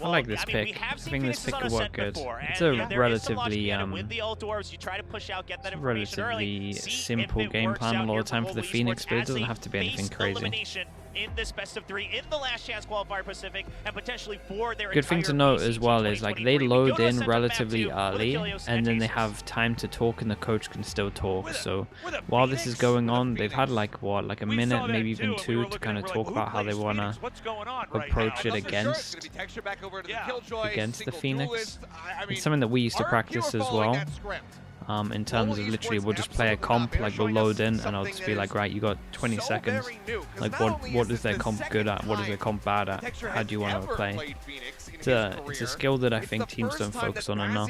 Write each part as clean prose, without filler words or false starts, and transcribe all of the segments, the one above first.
I like this pick. I think this pick could work good. It's a relatively simple game plan a lot of time for the Phoenix, but it doesn't have to be anything crazy. In this best of 3 in the last chance qualifier Pacific, and potentially for their good thing to note as well is like they load in relatively early and then they have time to talk and the coach can still talk. So while this is going on, they've had like a minute, maybe even 2 to kind of talk about how they want to approach it against the Phoenix. It's something that we used to practice as well. In terms of literally we'll just play a comp, like we'll load in and I'll just be like, right, you got 20 seconds, like what is their comp good at, what is their comp bad at, how do you want to play. It's a skill that I think teams don't focus on enough.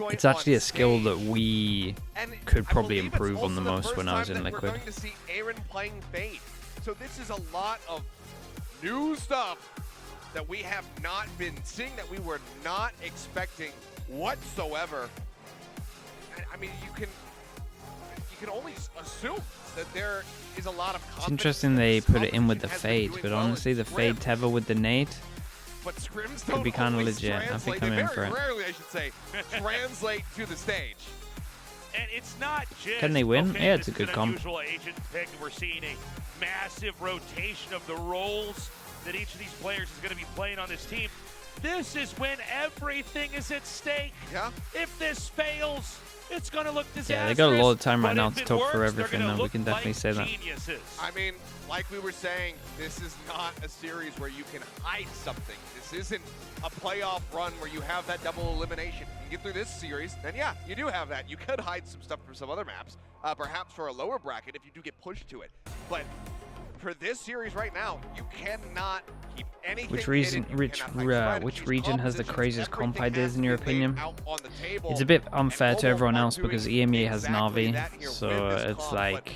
It's actually a skill that we could probably improve on the most when I was in Liquid. So this is a lot of new stuff that we have not been seeing, that we were not expecting whatsoever. I mean, you can only assume that there is a lot of confidence. It's interesting they put it in with the fade, but honestly, the fade tether with the nade could be kind of legit. I think I'm in for it. Rarely, I should say, translate to the stage. And it's not just can they win? Yeah, it's a good comp. Agent pick. We're seeing a massive rotation of the roles that each of these players is going to be playing on this team. This is when everything is at stake. Yeah. If this fails, it's going to look disastrous. Yeah, they got a lot of time right now to talk for everything, though. We can definitely say that. I mean, like we were saying, this is not a series where you can hide something. This isn't a playoff run where you have that double elimination. You get through this series, then yeah, you do have that. You could hide some stuff from some other maps, perhaps for a lower bracket if you do get pushed to it. But for this series right now, you cannot keep anything. Which region has the craziest comp ideas in your opinion? It's a bit unfair to everyone else because EMEA has Na'Vi, so it's like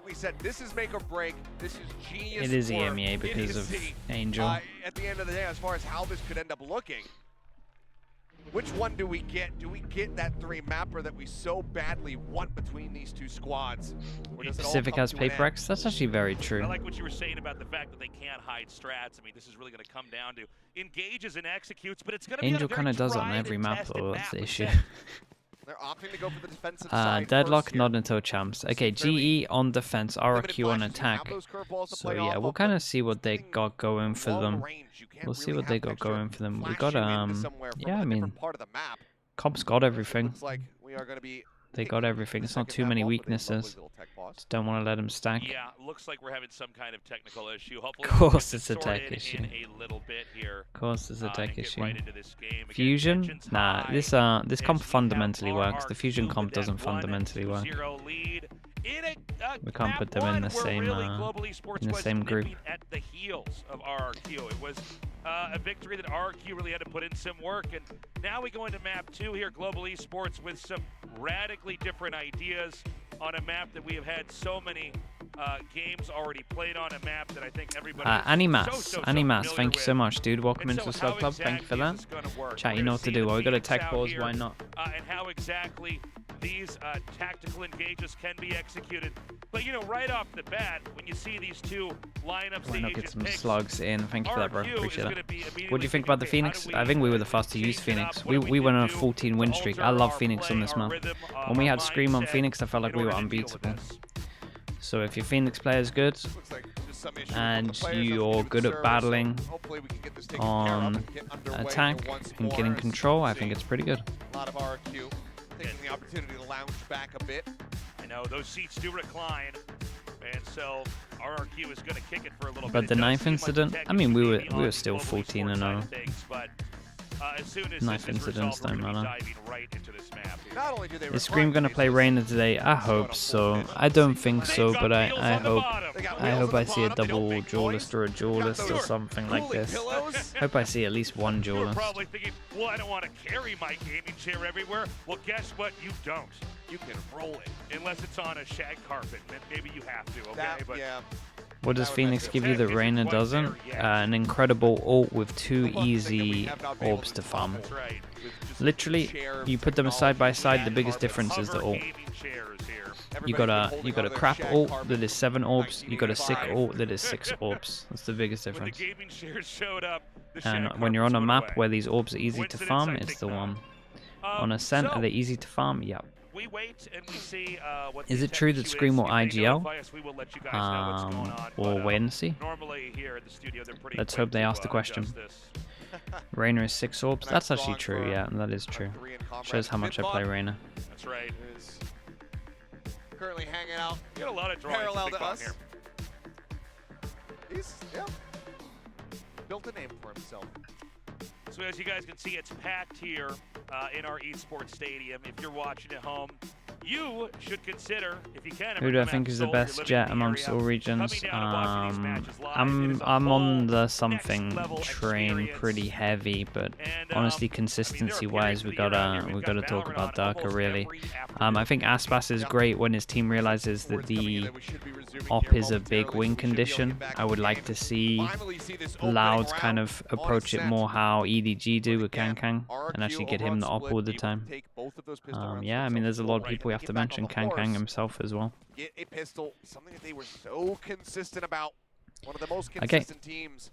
we said, this is make or break. This is genius. It is EMEA because of Angel. At the end of the day, as far as how this could end up looking, which one do we get? Do we get that 3 mapper that we so badly want between these two squads? Pacific has Paper X? That's actually very true. I like what you were saying about the fact that they can't hide strats. I mean, this is really going to come down to engages and executes, but it's going to be Angel kind of does it on every map, though. That's the issue. They're opting to go for the defensive side. Deadlock, not until champs. Okay, GE on defense, RRQ on attack. So yeah, we'll kind of see what they got going for them. We'll see what they got going for them. We got yeah, I mean, comp's got everything. They got everything. It's not too many weaknesses. Just don't want to let them stack. Yeah, looks like we're having some kind of technical issue. Hopefully of course it's a tech issue. Of course it's a tech issue. Fusion? Nah, this comp fundamentally works. The Fusion comp doesn't fundamentally work. We can't put them in the same group. At the heels of RRQ. It was a victory that RRQ really had to put in some work, and now we go into map 2 here, Global Esports, with some radically different ideas on a map that we have had so many games already played on, a map that I think everybody Animas, thank you so much, dude. Welcome into the Slow Club. Thank you for that. Chat, you know what to do. Well, we got a tech pause. Why not? And how exactly these tactical engages can be executed. But, you know, right off the bat, when you see these two lineups, why not get some slugs in? Thank you for that, bro. Appreciate that. What do you think about the Phoenix? I think we were the first to use Phoenix. We went on a 14 win streak. I love Phoenix on this map. When we had Scream on Phoenix, I felt like we were unbeatable. So if your Phoenix player is good, and you're good at battling on attack and getting control, I think it's pretty good. A lot of RRQ taking the opportunity to lounge back a bit. I know those seats do recline, and so RRQ is going to kick it for a little bit. But the 9th incident, I mean, we were still 14-0. Knife incidents don't matter. Is Scream gonna play Reyna today? I hope so. I don't think so, but I hope I see a double duelist or a duelist or something like this. Hope I see at least one duelist. Probably thinking, well, I don't want to carry my gaming chair everywhere. Well, guess what? You don't. You can roll it unless it's on a shag carpet. Then maybe you have to. Okay, but yeah. What does Phoenix give you that Reyna doesn't? An incredible ult with 2 easy orbs to farm. Literally, you put them side by side, the biggest difference is the ult. You got a crap ult that is 7 orbs. You got a sick ult that is 6 orbs. That's the biggest difference. When the gaming shares showed up, And when you're on a map where these orbs are easy to farm, it's the one. On Ascent, are they easy to farm? Yep. We wait and we see what is it true that Scream will IGL? We'll wait and see. Let's hope they ask the question. Reyna is 6 orbs. That's actually true, yeah, that is true. Shows how much I play Reyna. That's right. Currently hanging out. Got a lot of parallel to us. Here. He's built a name for himself. So as you guys can see, it's packed here in our esports stadium. If you're watching at home, you should consider, if you can. Who do I think is the best jet amongst all regions? I'm on the something train pretty heavy, but honestly, consistency-wise, we gotta talk about Darker really. I think Aspas is great when his team realizes that the op is a big win condition. I would like to see Loud kind of approach it more how EDG do with Kang and actually get him the op all the time. Yeah, I mean, there's a lot of people we have to mention. Kang himself as well. Get a pistol, something that they were so consistent about. One of the most consistent teams.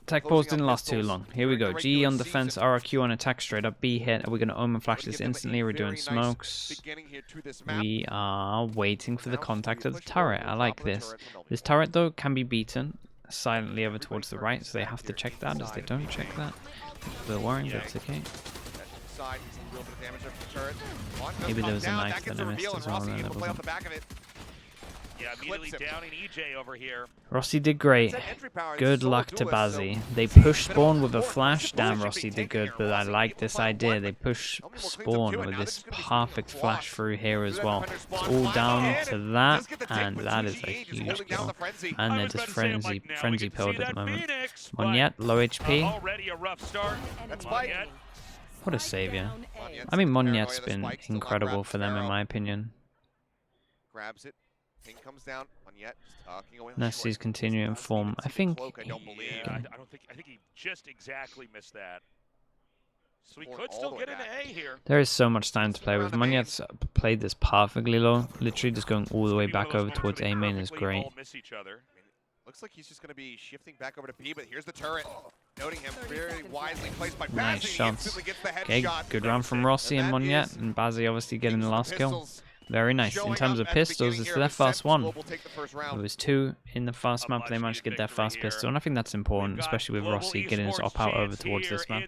Tech pause didn't last too long. Here we go. G on defense, RRQ on attack, straight up B hit. Are we going to omen flash this instantly? We're doing smokes. We are waiting for the contact of the turret. I like this. This turret, though, can be beaten silently over towards the right, so they have to check that. As they don't check that, we're worrying, that's okay. Maybe there was a knife that I missed as well, and it wasn't. Yeah, immediately downing EJ over here. Rossi did great. Good luck to Bazzi. They push spawn with a flash. Damn, Rossi did good, but I like this idea. They push spawn with this perfect flash through here as well. It's all down to that, and that is a huge kill. And they're just frenzy pilled at the moment. Monyet, low HP. What a savior. I mean, Monyet's been incredible for them in my opinion. Grabs it. Ping comes down. Monyet talking away. Nessie's continuing form. I think. I think he just exactly missed that. So he could still get into A here. There is so much time to play with. Monyet's played this perfectly low. Literally just going all the way back over towards A main is great. Looks like he's just going to be shifting back over to B, but here's the turret. Noting him very wisely placed by Bazzi. Nice shots. Okay, good round from Rossi and Monyet, and Bazzi obviously getting the last kill. Very nice. In terms of pistols, it's their first one. There was 2 in the first map. They managed to get their first pistol, and I think that's important, especially with Rossi getting his op out over towards this map.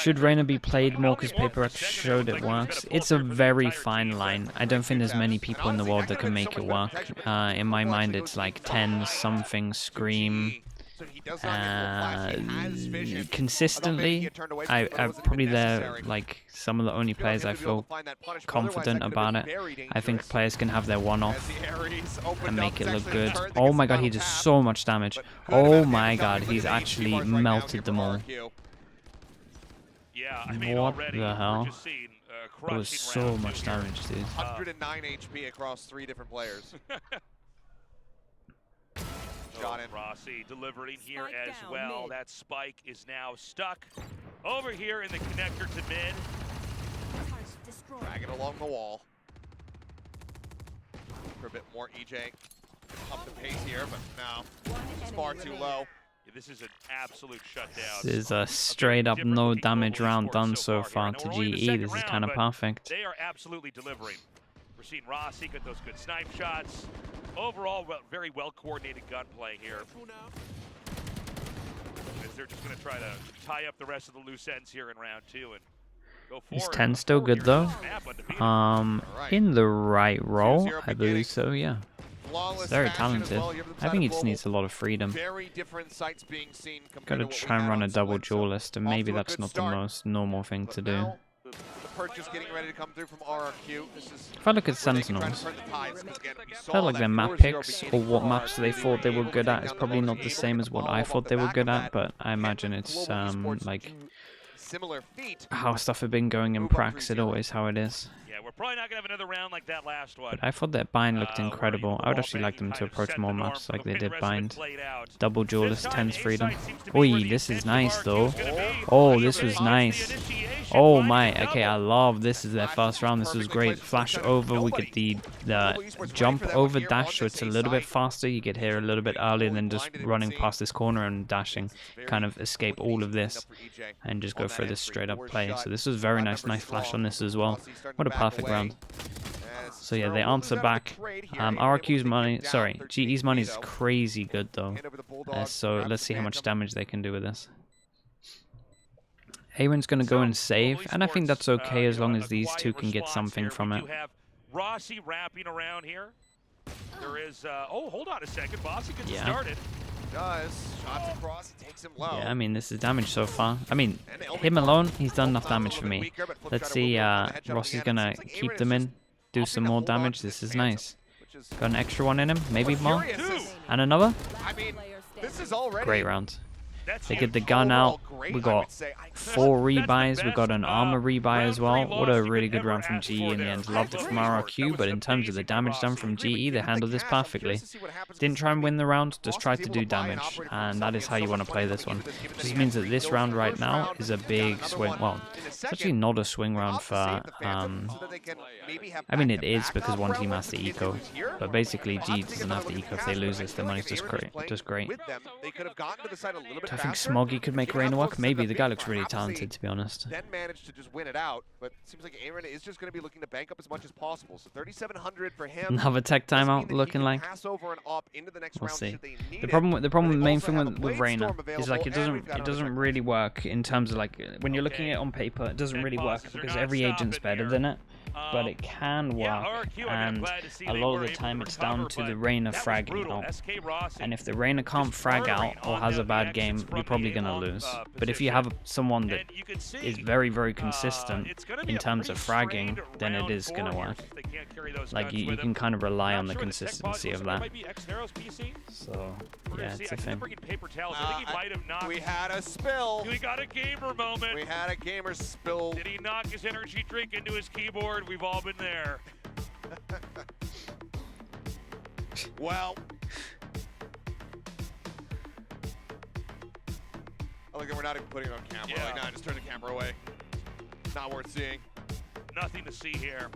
Should Reyna be played more because Paper X showed it works? It's a very fine line. I don't think there's many people in the world that can make it work. In my mind, it's like 10 something Scream. Consistently, I probably they're like some of the only players I feel confident about it. I think players can have their one-off and make it look good. Oh my god, he does so much damage. Oh my god, he's actually melted them all. What the hell? That was so much damage, dude. 109 HP across 3 different players. Rossi delivering here as well. That spike is now stuck over here in the connector to mid. Dragging along the wall. For a bit more, EJ up the pace here, but no, it's far too low. Yeah, this is an absolute shutdown. This is a straight up no damage round done so far to GE. This is kind of perfect. They are absolutely delivering. We're seeing Rossi get those good snipe shots. Overall, very well-coordinated gunplay here. As they're just going to try to tie up the rest of the loose ends here in round 2 and go forward. Is 10 still good though? In the right role, I believe so. Yeah. Very talented. I think he just needs a lot of freedom. Gotta try and run a double duelist, and maybe that's not the most normal thing to do. Purchase getting ready to come through from RRQ. If I look at Sentinels, I felt like their map picks or what maps they thought they were good at is probably not the same as what I thought they were good at, but I imagine it's like how stuff have been going in prax, it always how it is. Yeah, we're probably not gonna have another round like that last one. But I thought that Bind looked incredible. I would actually like them to approach more maps like they did Bind. Double duelist, 10's freedom. Oi, this is nice though. Oh, this was nice. Oh my, okay, I love this is their first round. This was great. Flash over, we get the jump over dash, so it's a little bit faster. You get here a little bit earlier than just running past this corner and dashing. Kind of escape all of this and just go for this straight up play. So this was very nice flash on this as well. What a perfect round. So yeah, they answer back. RRQ's money, sorry, GE's money is crazy good though. So let's see how much damage they can do with this. Aaron's going to go and save, and I think that's okay as long as these two can get something from it. Rossi wrapping around here. There is, oh, hold on a second. Bossy gets started. Does. Shots across, he takes him low. Yeah, I mean, this is damage so far. I mean, him alone, he's done enough damage for me. Let's see, Rossi's going to keep them in, do some more damage. This is nice. Got an extra one in him, maybe more. And another. Great round. They get the gun out. We got 4 rebuys. We got an armor rebuy as well. What a really good round from GE in the end. Loved it from RRQ, but in terms of the damage done from GE, they handled this perfectly. Didn't try and win the round, just tried to do damage, and that is how you want to play this one. Just means that this round right now is a big swing. Well, it's actually not a swing round for... I mean, it is because one team has the eco, but basically GE doesn't have the eco. If they lose this, their money's just great. I think Smoggy could make Reina work. Maybe. The guy looks really talented, to be honest. Then managed to just win it out, but it seems like Aaron is just going to be looking to bank up as much as possible. So 3,700 for him. Another tech timeout looking like. We'll see. The problem, main thing with Reina is like it doesn't really work in terms of like when you're looking at it on paper. It doesn't really work because every agent's better than it. But it can work, and a lot of the time it's down to the Reina fragging out. And if the Reina can't frag out or has a bad game, you're probably going to lose. But if you have someone that is very, very consistent in terms of fragging, then it is going to work. Like, you can kind of rely on the consistency of that. So, yeah, it's a thing. We had a spill. We got a gamer moment. We had a gamer spill. Did he knock his energy drink into his keyboard? We've all been there. Well. I like that we're not even putting it on camera. Yeah. Like, nah, just turn the camera away. Not worth seeing. Nothing to see here.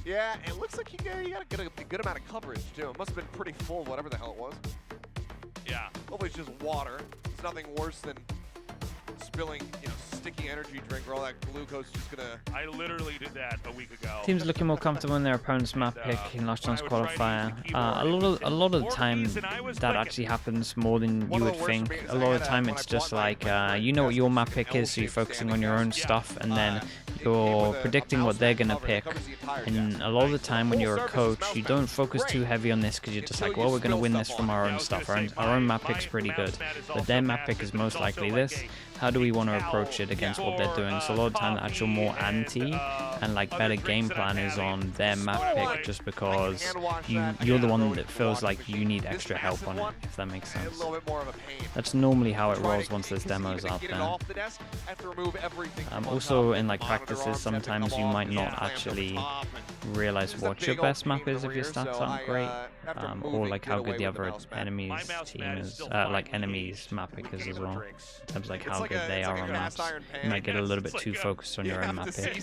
Yeah, it looks like you got to get a good amount of coverage, too. It must have been pretty full, whatever the hell it was. Yeah. Hopefully it's just water. It's nothing worse than spilling, sticky energy drink where all that glucose is just gonna... I literally did that a week ago. Teams looking more comfortable in their opponent's map pick in last chance qualifier. A lot of the time that actually happens more than you would think. A lot of the time it's just like you know what your map pick is, so you're focusing on your own stuff, and then you're predicting what they're gonna pick. And a lot of the time when you're a coach, you don't focus too heavy on this because you're just like, well, we're gonna win this from our own stuff. Our own map pick's pretty good, but their map pick is most likely this. How do we want to approach it against what they're doing? So a lot of time the actual more anti and like better game plan is on their map pick, just because you're the one that feels like you need extra help on it, if that makes sense. That's normally how it rolls once there's demos out there. Also in like practices, sometimes you might not actually realize what your best map is if your stats aren't great, or like how good the other enemy's team is, like enemy's map pick is as well. In terms of like how good they are on maps. You might get a little bit too focused on your own map pick.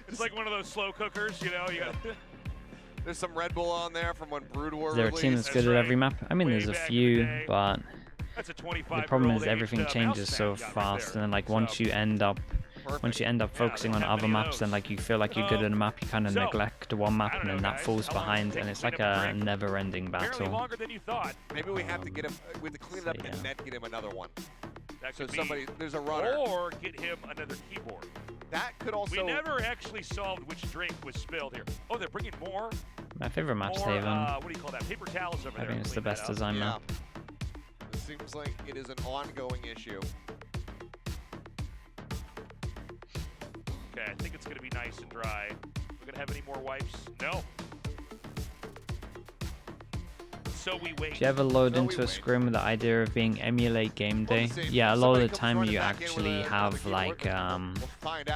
It's like one of those slow cookers, you got... There's some Red Bull on there from when Brood War Is there a team that's good at every map? I mean, there's a few, but the problem is everything changes so fast, and then like once you end up focusing on other maps, then like you feel like you're good at a map, you kind of neglect one map, and then that falls behind, and it's like a never-ending battle. Maybe we have to get him, we have to clean it up and then get him another one. So there's a runner. Or get him another keyboard. That could also... We never actually solved which drink was spilled here. Oh, they're bringing more? My favorite map's Haven. What do you call that? Paper towels over there. I think it's the best design map. It seems like it is an ongoing issue. Okay, I think it's going to be nice and dry. We're going to have any more wipes? No. So we wait. Do you ever load into a scrim with the idea of being emulate game day? Yeah, a lot of the time you actually have like a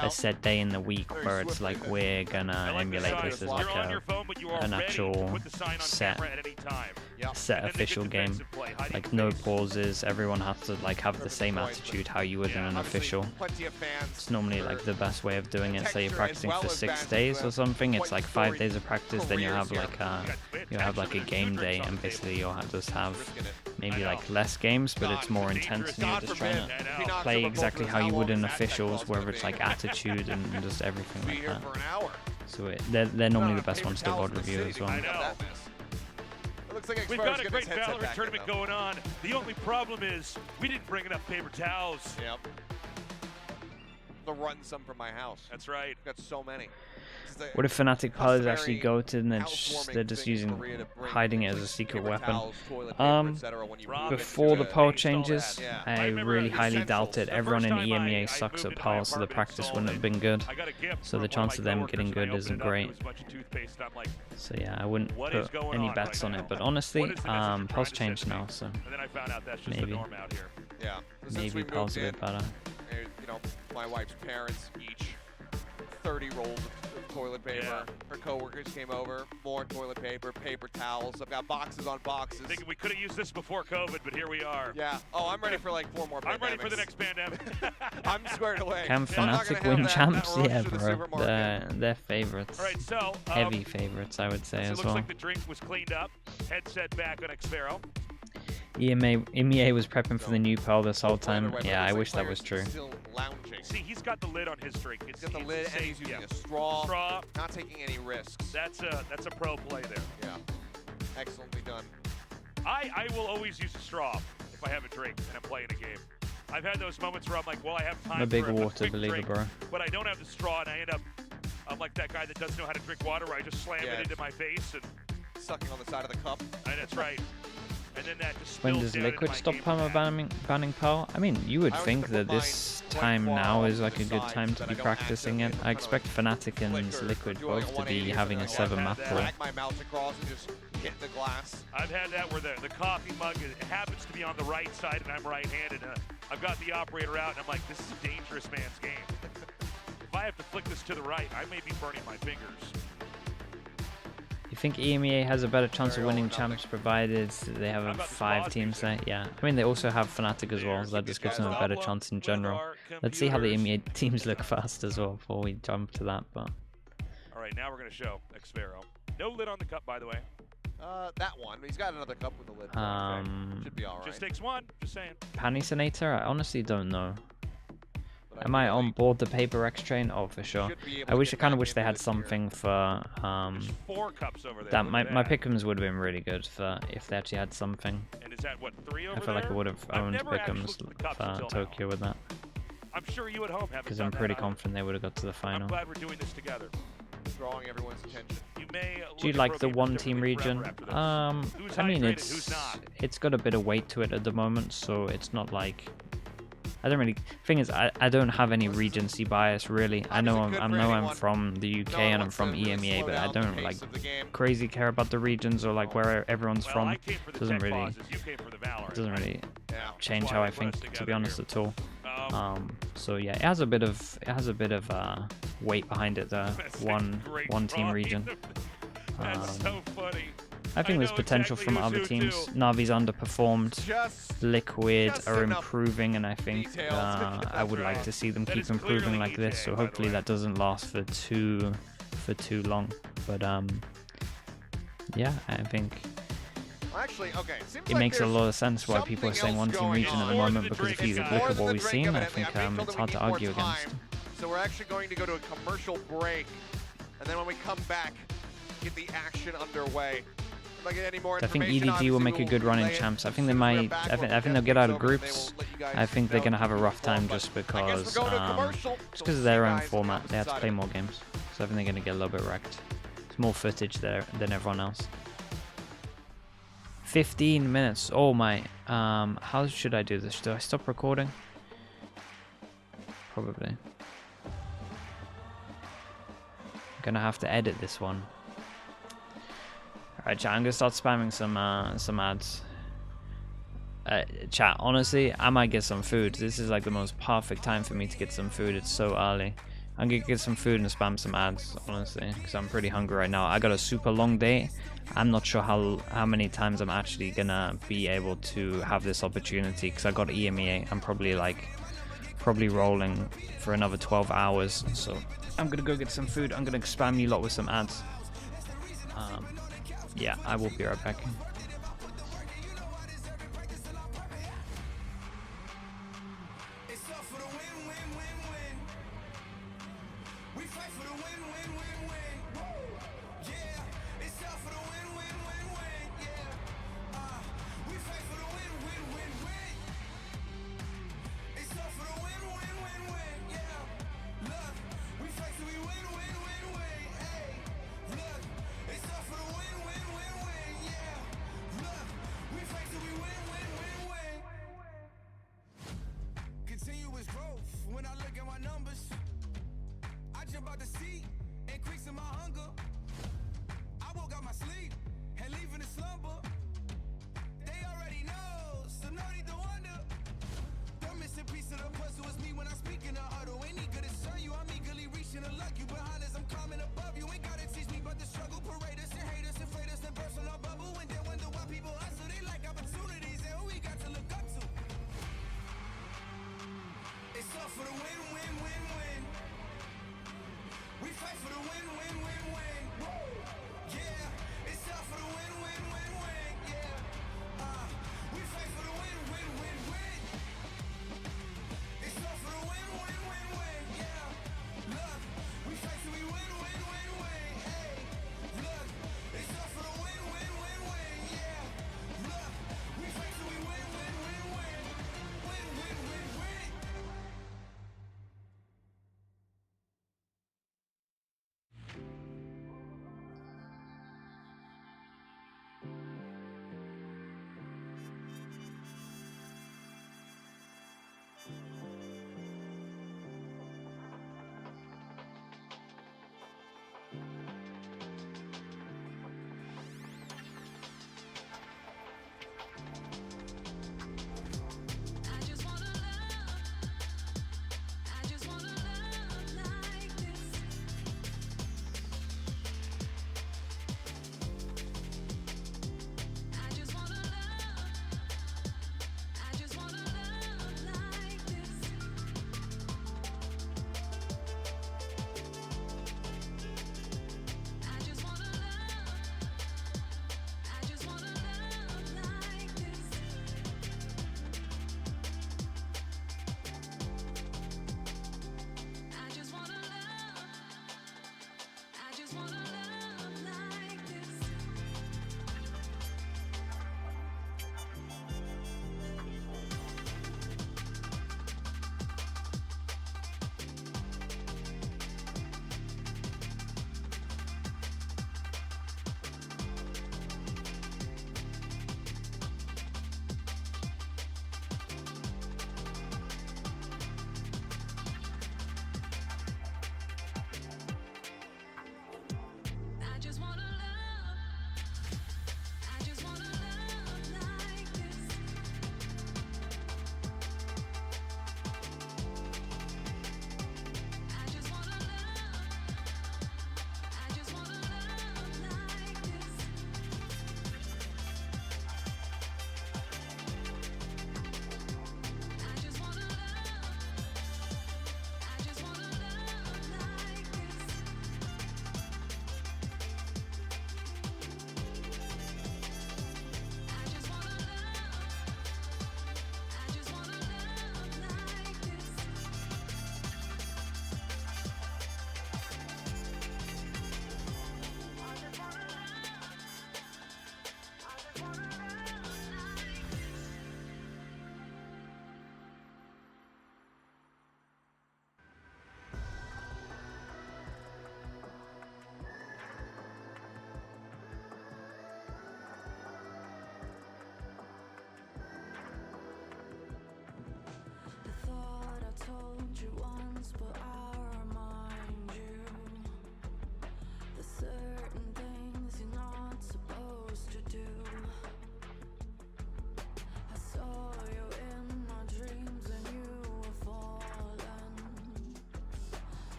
set day in the week where it's like we're gonna emulate this as like an actual set official game. like no pauses. Everyone has to like have the same attitude how you would in an official. It's normally like the best way of doing it. Say you're practicing for 6 days or something. It's like 5 days of practice. Then you have like a game day, and basically you'll just have maybe like less games, but it's more intense, and you're just trying to play exactly how you would in officials, whether it's like attitude and just everything like that. So they're normally the best ones to VOD review as well. We've got a great Valorant tournament going on. The only problem is we didn't bring enough paper towels. Yep. To run some from my house. That's right. Got so many. What if Fnatic pilots actually go to and they're just hiding it as a secret weapon? Before the poll changes, I really highly doubt it. Everyone in EMEA sucks at poll, so the practice wouldn't have been good. So the chance of them getting good isn't great. So yeah, I wouldn't put any bets on it. But honestly, poll's changed now, so maybe poll's a bit better. You know, my wife's parents each 30 rolls of toilet paper. Yeah. Her coworkers came over, more toilet paper, paper towels. I've got boxes on boxes. Thinking we could have used this before COVID, but here we are. Yeah. Oh, I'm ready for like 4 more pandemics. I'm ready for the next pandemic. I'm squared away. Can Fnatic win champs? Yeah, bro. They're favorites. All right, so heavy favorites, I would say as well. Looks like the drink was cleaned up. Headset back on Xfero. EMEA was prepping for the new poll this whole time. Yeah, I wish that was true. See, he's got the lid on his drink. He's got the lid, and he's using a straw. Not taking any risks. That's a pro play there. Yeah, excellently done. I will always use a straw if I have a drink and I'm playing a game. I've had those moments where I'm like, well, I have time I'm a big for water believer, bro. But I don't have the straw, and I end up, I'm like that guy that doesn't know how to drink water, where I just slam it into my face and sucking on the side of the cup. And that's right. And then that just when does Liquid stop banning Pearl? I mean, you would think that this time now is like a good time to be practicing it. I expect Fnatic and Liquid both to be having a 7-map pool. I've had that where the coffee mug happens to be on the right side and I'm right-handed. I've got the operator out and I'm like, this is a dangerous man's game. If I have to flick this to the right, I may be burning my fingers. You think EMEA has a better chance of winning champs provided they have 5 teams there? Yeah. I mean, they also have Fnatic as well, so that just gives them a better chance in general. Let's see how the EMEA teams look first as well before we jump to that. But all right, now we're going to show Xfero. No lid on the cup, by the way. That one. He's got another cup with a lid. Should be all right. Just takes one. Just saying. Panisinator? I honestly don't know. Am I on board the Paper X train? Oh, for sure. I kind of wish they had something for 4 cups over there. That my pick'ems would have been really good for if they actually had something. And is that what, 3 over I feel like I would have owned pick'ems for Tokyo with that. I'm sure you at home have. Because I'm pretty confident they would have got to the final. I'm glad we're doing this together. Drawing everyone's attention. Do you like the 1-team region? I mean, it's got a bit of weight to it at the moment, so it's not like. I don't really. Thing is, I don't have any Regency bias really. I know I'm from the UK and I'm from EMEA, but I don't like crazy care about the regions or like where everyone's from. It doesn't really change how I think, to be honest, at all. So yeah, it has a bit of weight behind it. The one team region. That's so funny. I think there's potential from other teams. Navi's underperformed. Liquid are improving, and I think I would like to see them keep improving like this. So hopefully that doesn't last for too long. But yeah, I think it makes a lot of sense why people are saying 1-team region at the moment, because if you look at what we've seen, I think it's hard to argue against. So we're actually going to go to a commercial break, and then when we come back, get the action underway. I think EDG will make a good run in champs. I think they might. I think they'll get out of groups. I think they're gonna have a rough time just because of their own format. They have to play more games, so I think they're gonna get a little bit wrecked. There's more footage there than everyone else. 15 minutes. Oh my. How should I do this? Do I stop recording? Probably. I'm gonna have to edit this one. Alright, chat, I'm gonna start spamming some ads. Chat, honestly, I might get some food. This is like the most perfect time for me to get some food. It's so early. I'm gonna get some food and spam some ads, honestly, because I'm pretty hungry right now. I got a super long day. I'm not sure how many times I'm actually gonna be able to have this opportunity, because I got EMEA. I'm probably rolling for another 12 hours. So I'm gonna go get some food. I'm gonna spam you lot with some ads. Yeah, I will be right back.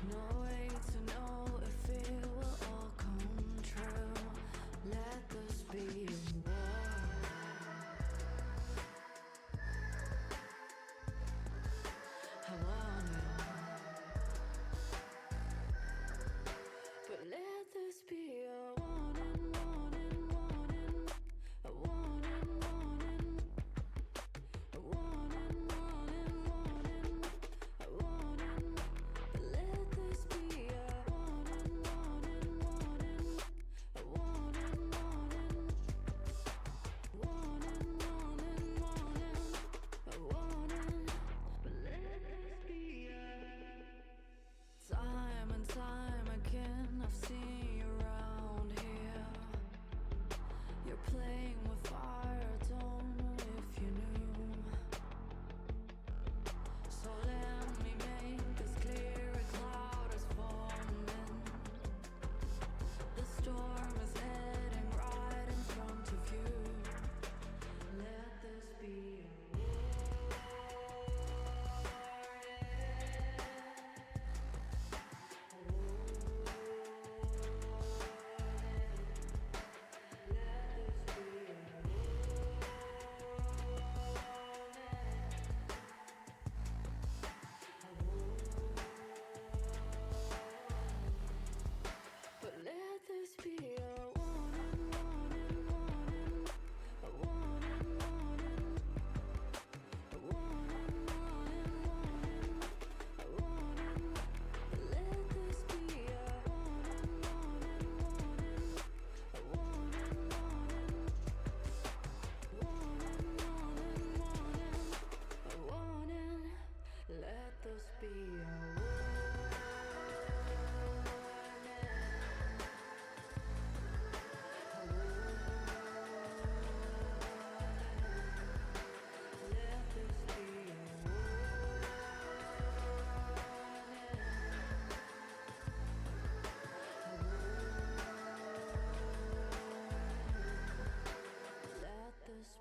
No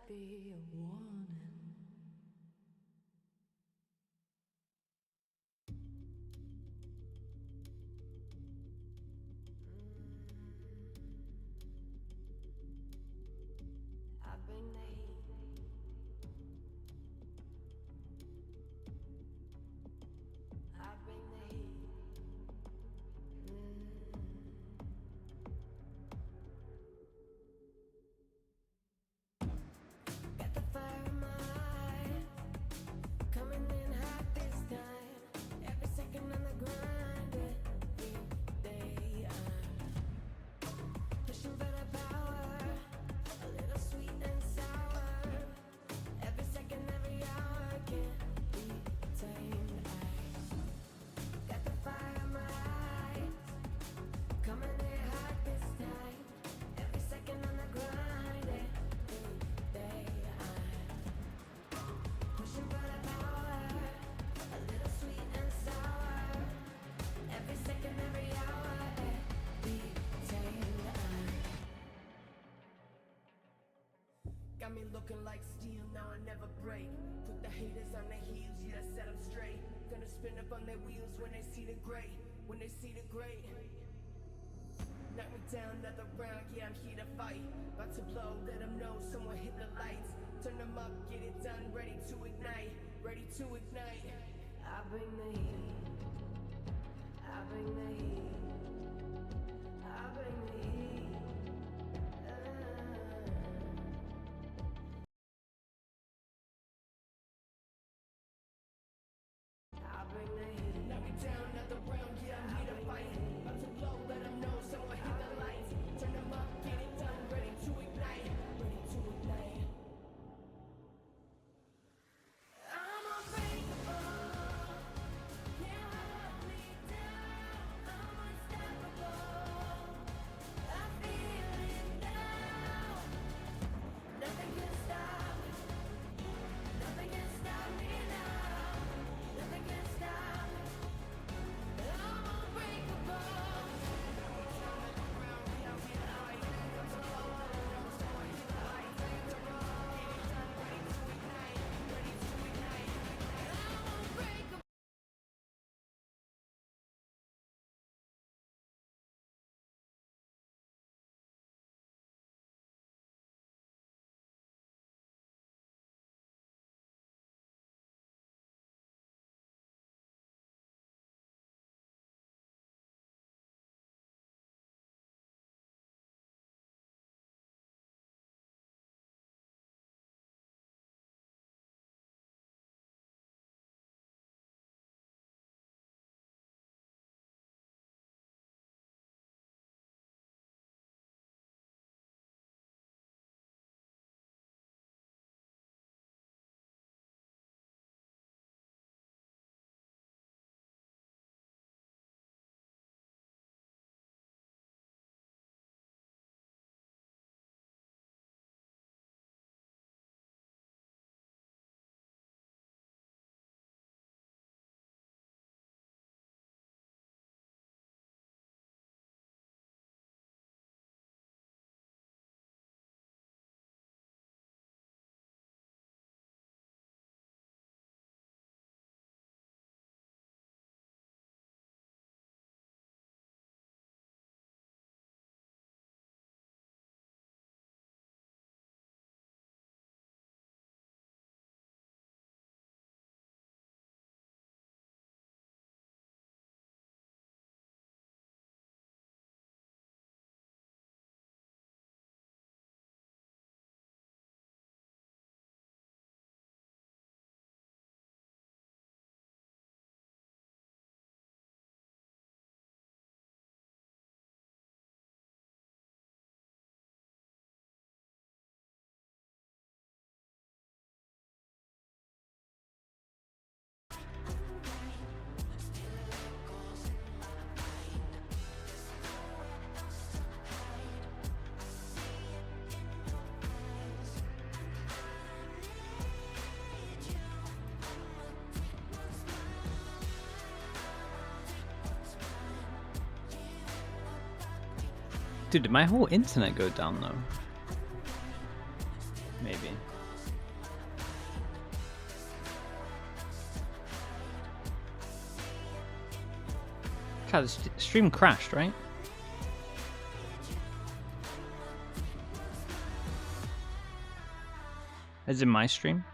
be a warning. I bring the heat. I bring the heat. Got the fire in my eyes, coming in hot this time. Every second on the grind, every day I'm pushing for the power, a little sweet and sour. Every second, every hour can't be tamed. I got the fire in my eyes, coming in hot this time. Every second on the grind, every day I'm pushing for the power, a little sweet and sour. Every second, every hour, every tamed. Got me looking like steel, now I never break. Put the haters on their heels, yeah, set them straight. Gonna spin up on their wheels when they see the gray, when they see the gray. Knock me down another round, yeah, I'm here to fight. About to blow, let them know someone hit the lights. Turn them up, get it done, ready to ignite, ready to ignite. I bring the heat, I bring the heat, I bring the heat. I bring the heat. Knock me down another round, yeah, I'm here to fight. About to blow, let them know someone hit the lights. Turn them up, get it done, ready to ignite, ready to ignite. I'm unbreakable, can't hold me down. I'm unstoppable, I feel it now. Nothing can stop me, nothing can stop me now. Nothing can stop me, I'm unbreakable. Dude, did my whole internet go down though? Maybe. how the stream crashed, right? Is it my stream?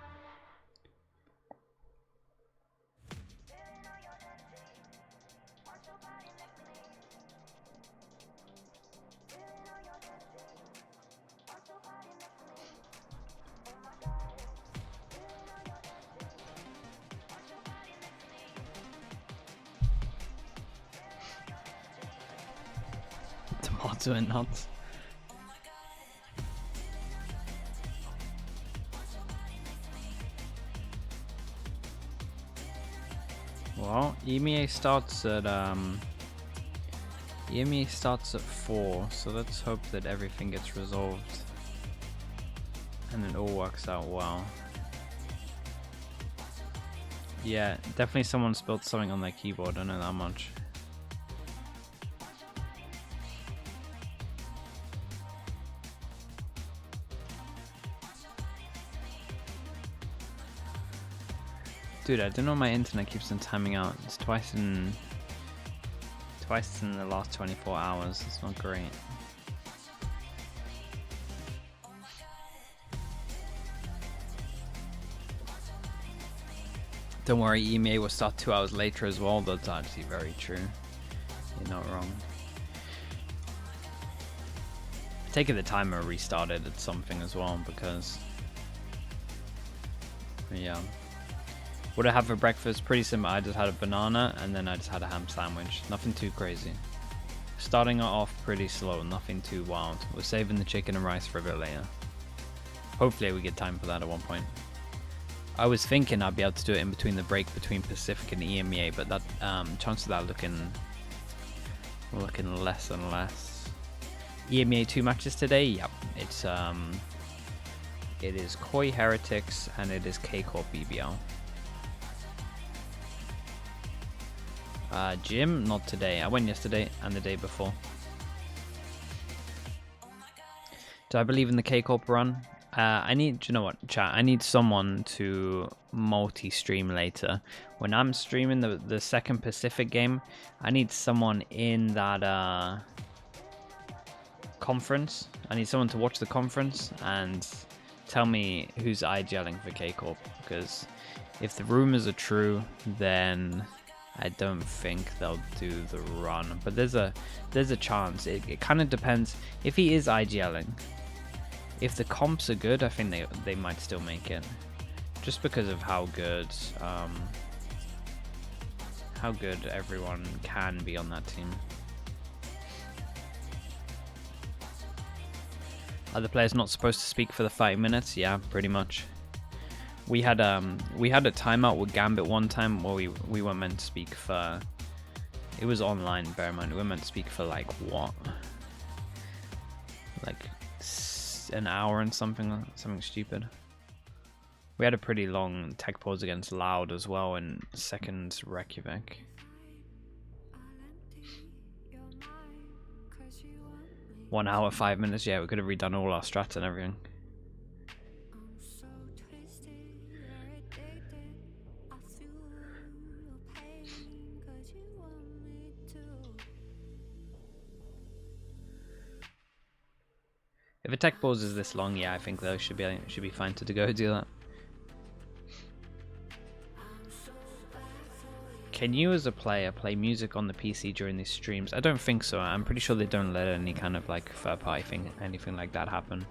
Tomato and nuts. Well, EMEA starts at 4, so let's hope that everything gets resolved and it all works out well. Yeah, definitely someone spilled something on their keyboard, I know that much. Dude, I don't know, my internet keeps on timing out. It's twice in the last 24 hours. It's not great. Don't worry, EMEA will start 2 hours later as well. That's actually very true. You're not wrong. Taking the timer restarted at something as well because, yeah. What I have for breakfast, pretty simple. I just had a banana and then I just had a ham sandwich. Nothing too crazy. Starting it off pretty slow, nothing too wild. We're saving the chicken and rice for a bit later. Hopefully we get time for that at one point. I was thinking I'd be able to do it in between the break between Pacific and EMEA, but that chance of that looking less and less. EMEA 2 matches today. Yep, it is Koi Heretics and it is K-Corp BBL. Gym, not today. I went yesterday and the day before. Do I believe in the K-Corp run? Do you know what, chat? I need someone to multi-stream later. When I'm streaming the second Pacific game, I need someone in that conference. I need someone to watch the conference and tell me who's IGLing for K-Corp. Because if the rumors are true, then I don't think they'll do the run, but there's a chance. It kind of depends if he is IGLing. If the comps are good, I think they might still make it, just because of how good everyone can be on that team. Are the players not supposed to speak for the 5 minutes? Yeah, pretty much. We had a timeout with Gambit one time where we weren't meant to speak for. It was online, bear in mind. We were meant to speak for like what? Like an hour and something stupid. We had a pretty long tech pause against Loud as well in second Reykjavik. One hour, 5 minutes. Yeah, we could have redone all our strats and everything. If a tech pause is this long, yeah, I think those should be fine to go do that. Can you as a player play music on the PC during these streams? I don't think so. I'm pretty sure they don't let any kind of like third party thing, anything like that happen.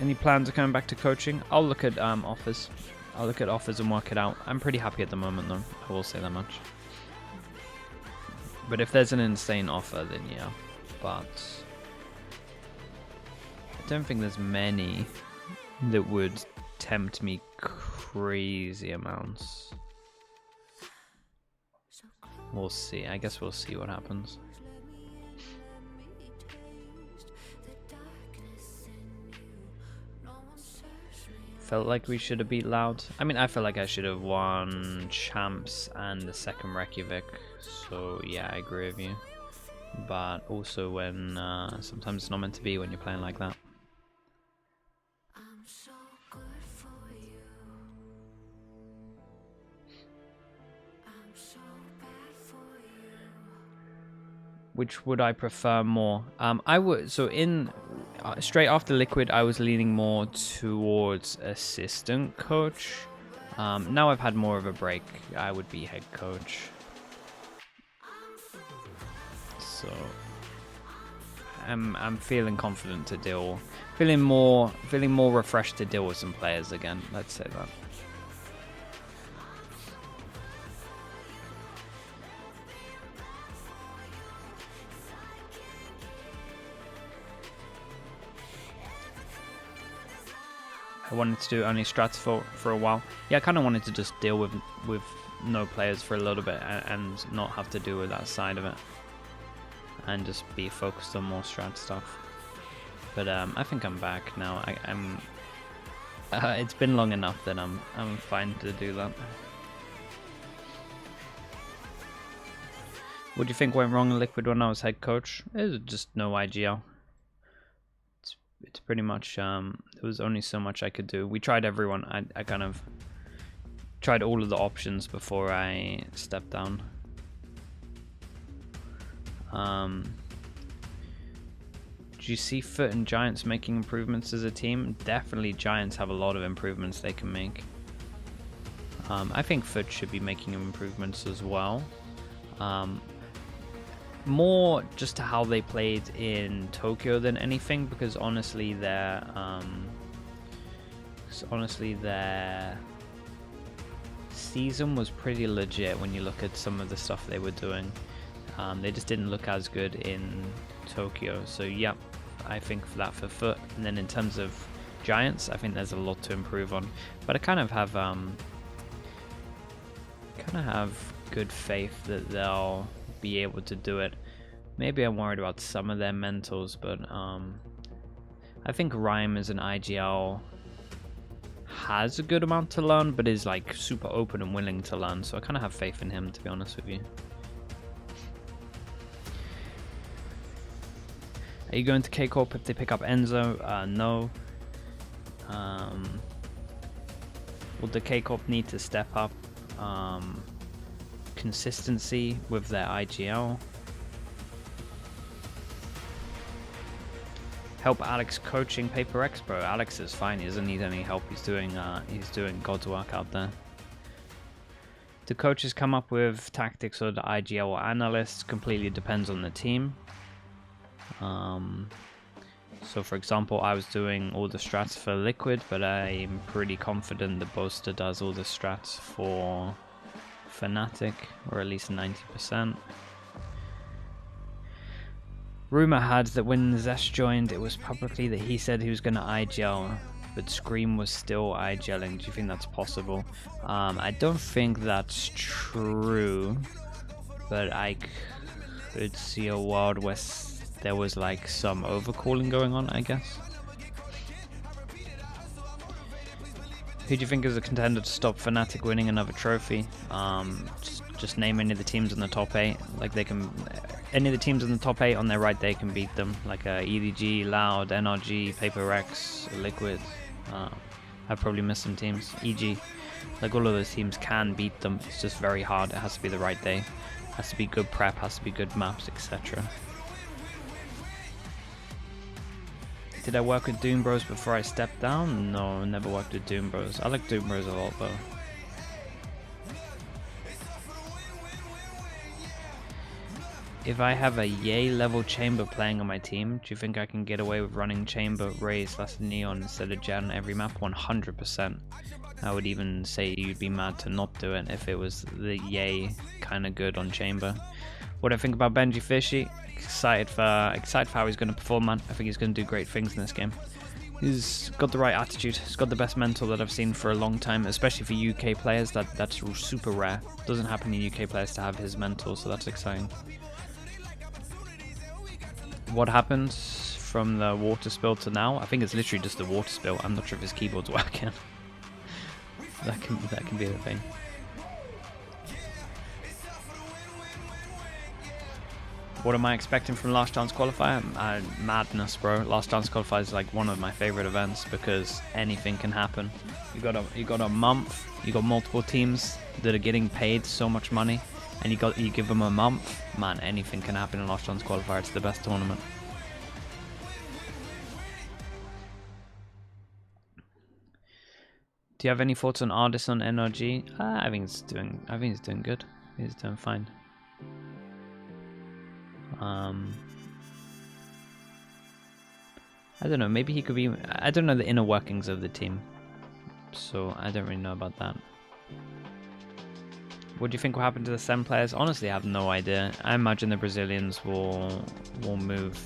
Any plans of coming back to coaching? I'll look at offers. I'll look at offers and work it out. I'm pretty happy at the moment though, I will say that much. But if there's an insane offer, then yeah. But I don't think there's many that would tempt me crazy amounts. We'll see. I guess we'll see what happens. Felt like we should have beat Loud. I mean, I feel like I should have won Champs and the second Reykjavik. So yeah, I agree with you. but also when sometimes it's not meant to be when you're playing like that. I'm so good for you. I'm so bad for you. Which would I prefer more? I would, so in straight after Liquid, I was leaning more towards assistant coach. Now I've had more of a break, I would be head coach. So I'm feeling confident to deal, feeling more refreshed to deal with some players again. Let's say that. I wanted to do only strats for a while. Yeah, I kind of wanted to just deal with no players for a little bit and not have to deal with that side of it, and just be focused on more strat stuff. But I think I'm back now. I'm. It's been long enough that I'm fine to do that. What do you think went wrong in Liquid when I was head coach? It was just no IGL. It's pretty much there was only so much I could do. We tried everyone. I kind of tried all of the options before I stepped down. Do you see Foot and Giants making improvements as a team? Definitely Giants have a lot of improvements they can make. I think Foot should be making improvements as well. More just to how they played in Tokyo than anything, because honestly their season was pretty legit when you look at some of the stuff they were doing. They just didn't look as good in Tokyo. So yep, I think for that for Foot. And then in terms of Giants, I think there's a lot to improve on. But I kind of have good faith that they'll be able to do it. Maybe I'm worried about some of their mentals, but I think Rhyme as an IGL has a good amount to learn, but is like super open and willing to learn, so I kind of have faith in him, to be honest with you. Are you going to K-Corp if they pick up Enzo? No. Will the K-Corp need to step up consistency with their IGL? Help Alex coaching Paper X, bro. Alex is fine. He doesn't need any help. He's doing God's work out there. Do coaches come up with tactics, or the IGL or analysts? Completely depends on the team. So for example, I was doing all the strats for Liquid, but I'm pretty confident that Boaster does all the strats for Fnatic, or at least 90%. Rumor had that when Zesh joined, it was publicly that he said he was going to IGL, but Scream was still IGLing. Do you think that's possible? I don't think that's true, but I could see a world where there was like some overcalling going on, I guess. Who do you think is a contender to stop Fnatic winning another trophy? Just name any of the teams in the top 8. Like they can, any of the teams in the top 8 on their right day can beat them. Like EDG, Loud, NRG, Paper X, Liquid. I've probably missed some teams. EG, like all of those teams can beat them. It's just very hard. It has to be the right day. Has to be good prep. Has to be good maps, etc. Did I work with Doom Bros before I stepped down? No, never worked with Doom Bros. I like Doom Bros a lot though. If I have a Yay level chamber playing on my team, do you think I can get away with running chamber, Raze, Neon instead of Jan every map? 100%. I would even say you'd be mad to not do it if it was the Yay kind of good on chamber. What do I think about Benji Fishy? Excited for how he's going to perform, man. I think he's going to do great things in this game. He's got the right attitude. He's got the best mental that I've seen for a long time, especially for UK players. That's super rare. Doesn't happen in UK players to have his mental, so that's exciting. What happened from the water spill to now? I think it's literally just the water spill. I'm not sure if his keyboard's working. that can be the thing. What am I expecting from Last Chance Qualifier? Madness, bro. Last Chance Qualifier is like one of my favorite events because anything can happen. You got a month. You got multiple teams that are getting paid so much money, and you give them a month. Man, anything can happen in Last Chance Qualifier. It's the best tournament. Do you have any thoughts on Ardis on NRG? I think it's doing good. I think it's doing fine. I don't know, maybe he could be... I don't know the inner workings of the team, so I don't really know about that. What do you think will happen to the Ascent players? Honestly, I have no idea. I imagine the Brazilians will move.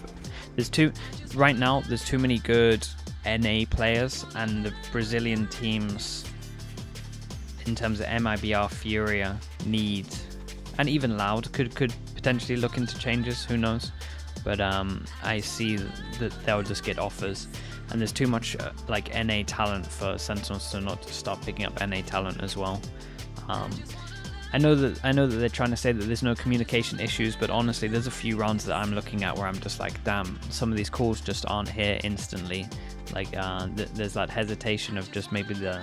Right now, there's too many good NA players, and the Brazilian teams, in terms of MIBR, Furia, Need, and even Loud, could potentially look into changes, who knows. But I see that they'll just get offers, and there's too much like NA talent for Sentinels to not start picking up NA talent as well. I know that they're trying to say that there's no communication issues, but honestly, there's a few rounds that I'm looking at where I'm just like, damn, some of these calls just aren't here instantly. Like there's that hesitation of just maybe the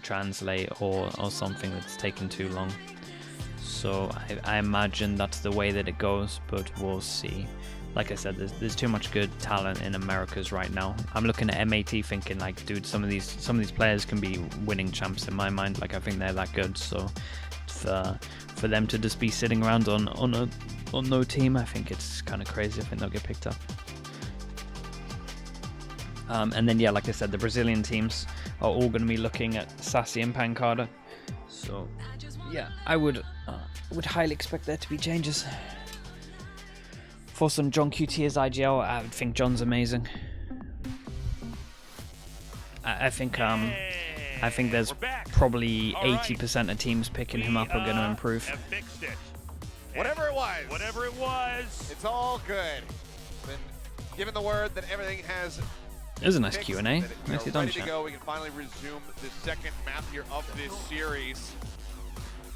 translate or something that's taken too long. So I imagine that's the way that it goes, but we'll see. Like I said, there's too much good talent in Americas right now. I'm looking at MAT thinking like, dude, some of these players can be winning champs in my mind. Like I think they're that good. So for them to just be sitting around on no team, I think it's kind of crazy. I think they'll get picked up. And then yeah, like I said, the Brazilian teams are all going to be looking at Sassy and Pancada. So yeah, I would highly expect there to be changes. For some John QT as IGL, I would think John's amazing. I think there's probably 80% of teams picking him up are going to improve. Whatever it was, it's all good. Been given the word that everything has. There's a nice Q&A. Nicely done, chat. We can finally resume the second map here of this series,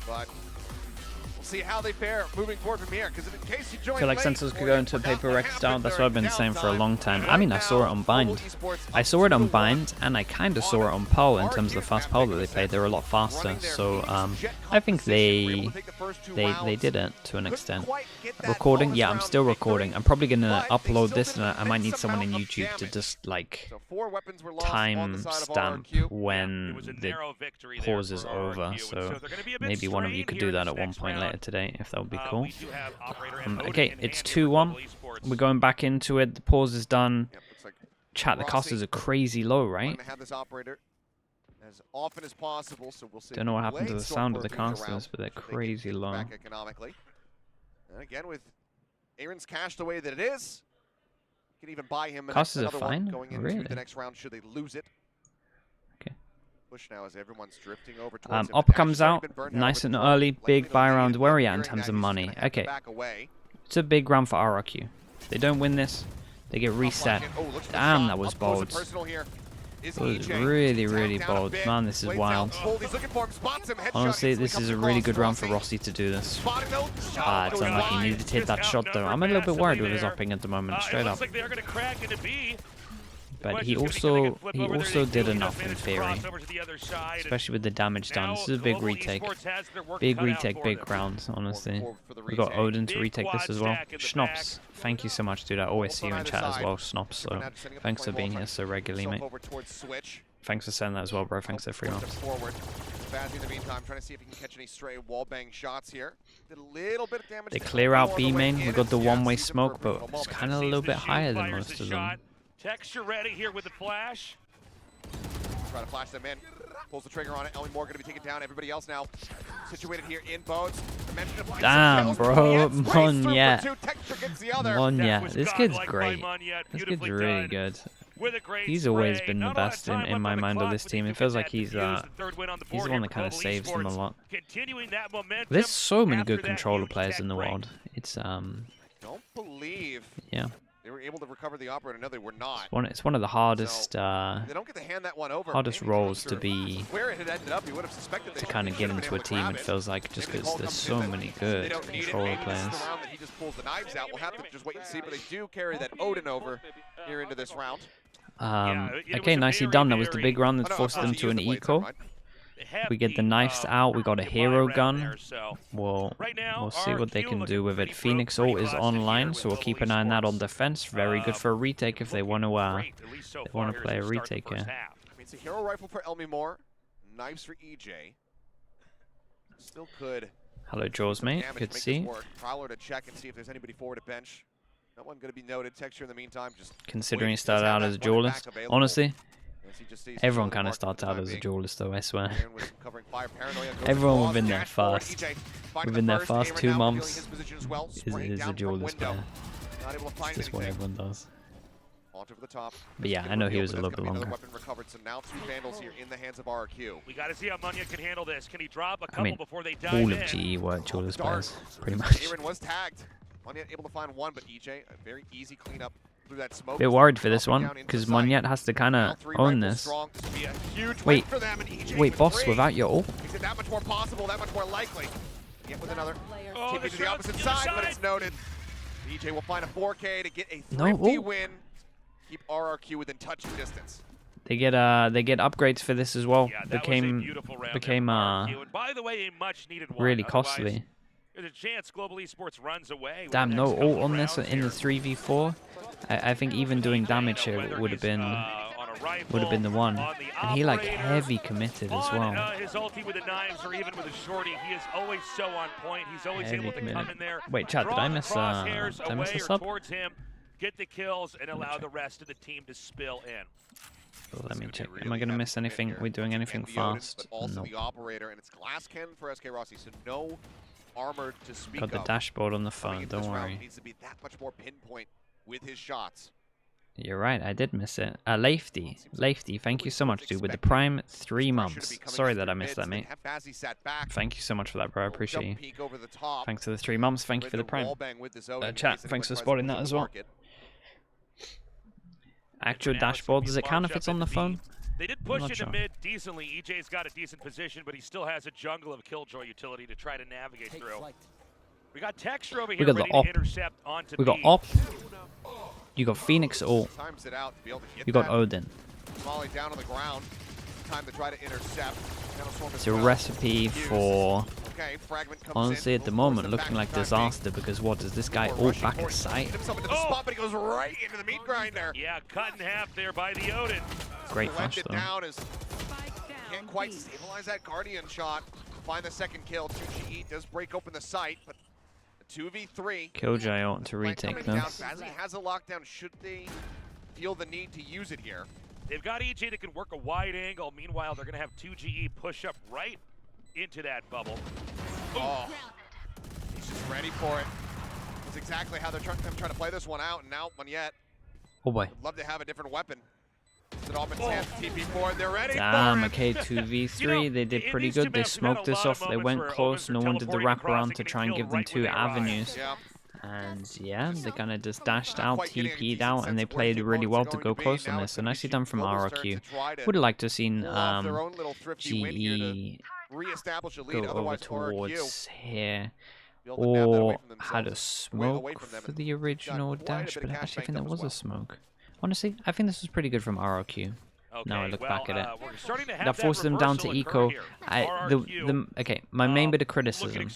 but we'll see how they fare moving forward from here. Because in case you join, I feel like Sentinels could go into a paper wreck style. That's what I've been saying for a long time. I mean, I saw it on Bind. I saw it on Bind, and I kind of saw it on Pearl in terms of the fast Pearl that they played. They were a lot faster. So I think they did it to an extent. Recording? Yeah, I'm still recording. I'm probably gonna upload this, and I might need someone in YouTube to just like time stamp when the pause is over. So maybe one of you could do that at one point later today, if that would be cool. Okay, it's 2-1. We're going back into it. The pause is done. Chat, the casters are crazy low, right? As often as possible, so we'll see. Don't know what happened to the sound of the casters, but they're crazy low. Economically. And again, with Aaron's cash the way that it is, you can even buy him casters are fine? Going into the next round should they lose it. Okay. Push now as everyone's drifting over towards him. Up comes out, nice and early, big buy round. Where are we at in terms of money? Okay. It's a big round for RRQ. If they don't win this, they get reset. Damn, that was bold. It was really, really bold. Man, this is wild. Honestly, this is a really good round for Rossi to do this. Ah, it's unlucky. He needed to hit that shot, though. I'm a little bit worried with his upping at the moment, straight up. But he also did enough in theory, especially with the damage done. This is a big retake. Big retake, big rounds, honestly. We got Odin to retake this as well. Schnops, thank you so much, dude. I always see you in chat as well, Schnops, so thanks for being here so regularly, mate. Thanks for sending that as well, bro. Thanks for the free months. In the meantime, trying to see if he can catch any stray wallbang shots here. Did a little bit of damage. They clear out B main. We got the one-way smoke, but it's kind of a little bit higher than most of them. Texture ready here with the flash. Try to flash them in. Pulls the trigger on it. Ellie Moore going to be taken down. Everybody else now situated here in boats. Damn, bro. Monya. Monya. This kid's great. This kid's really good. He's always been the best in my mind of this team. It feels like he's the one that kind of saves them a lot. There's so many good controller players in the world. It's don't believe. Yeah. They were able to recover the operator. No, they were not. It's one of the hardest They don't get to hand that one over. hardest Maybe roles to sure be where it had ended up, you would have suspected to kind of get into a team. It feels like just because there's so many good controller players. The round that he just pulls the knives out. We'll have to just wait and see, but they do carry that Odin over here into this round. Okay, nicely done. That was the big round that forced them to an eco. We get the knives out. We got a hero gun. We'll see what they can do with it. Phoenix ult is online, so we'll keep an eye on that on defense. Very good for a retake if they want to play a retake here. I mean, it's a hero rifle for Elmi Moore. Knives for EJ. Still could. Hello, Jaws, mate. Good to see. Prowler to check and see if there's anybody forward at bench. No one going to be noted. Texture in the meantime. Just considering he started out as a duelist. Honestly, everyone kind of starts out as a duelist, though, I swear. Everyone within their first 2 months is a duelist player. It's just what everyone does. But yeah, I know he was a little bit longer. So now 2 Vandals here in the hands of RRQ. We got to see how Munya can handle this. Can he drop a couple I mean, before they dive all of in? GE were duelist players, pretty much. Aaron was tagged. Monyet able to find one, but EJ, a very easy cleanup through that smoke. Bit worried for this one, because Monyet has to kind of own this. Wait, boss, without your ult? Is it that much more possible, that much more likely? Yet with another TP to the opposite side, but it's noted. EJ will find a 4K to get a 3 win. Keep RRQ within touching distance. They get upgrades for this as well. Yeah, became and by the way, a much needed one. really costly. There's a chance Global Esports runs away. Damn, no ult on this in the 3v4. I think even doing damage here would have been the one. And he like heavy committed as well. His ulti with the knives or even with a shorty, he is always so on point. He's always able to come in there. Wait, chat, did I miss a sub? Towards him, get the kills and allow the rest of the team to spill in. Let me check. Am I going to miss anything? Are we doing anything fast? But also No. the operator, and it's glass cannon for SK Rossi, so no armor to speak Got the of. dashboard on the phone, don't worry. Needs to be that much more pinpoint with his shots. You're right, I did miss it. Lafety, thank you so much, dude, with the prime 3 months. Sorry that I missed that, mate. Thank you so much for that, bro. I appreciate you. Thanks for the 3 months. Thank you for the prime. Chat, thanks for spotting that as well. Actual dashboard, does it count if it's on the phone? They did push into mid decently. EJ's got a decent position, but he still has a jungle of Killjoy utility to try to navigate through. We got Texture over here ready to intercept onto We got Op. You got Phoenix ult. You got Odin. Molly down on the ground. Time to try to intercept. It's a recipe for, honestly, at the moment, looking like disaster because what, does this guy ult back at sight? But he goes right into the meat grinder. Yeah, cut in half there by the Odin. Great flash, though. Can't quite stabilize that Guardian shot. Find the second kill. 2GE does break open the site, but 2v3. Killjoy ought to retake this. Bazzi has a lockdown. Should they feel the need to use it here? They've got EJ that can work a wide angle. Meanwhile, they're going to have 2GE push up right into that bubble. Oh, he's just ready for it. That's exactly how they're trying to play this one out. And now, Monyet. Oh boy. Would love to have a different weapon. It all been TP4. They're ready. Damn, okay, 2v3. They did pretty good. They smoked this off. They went close. No one did the wraparound to try and give them 2 avenues. Yeah. And yeah, they kind of just dashed out, TP'd out, and they played really well to go close on this. So nicely done from RRQ. Would have liked to have seen GE go over towards here, or had a smoke for the original dash, but actually I think there was a smoke. Honestly, I think this was pretty good from RRQ. Now I look back at it. That forced them down to eco. Okay, my main bit of criticism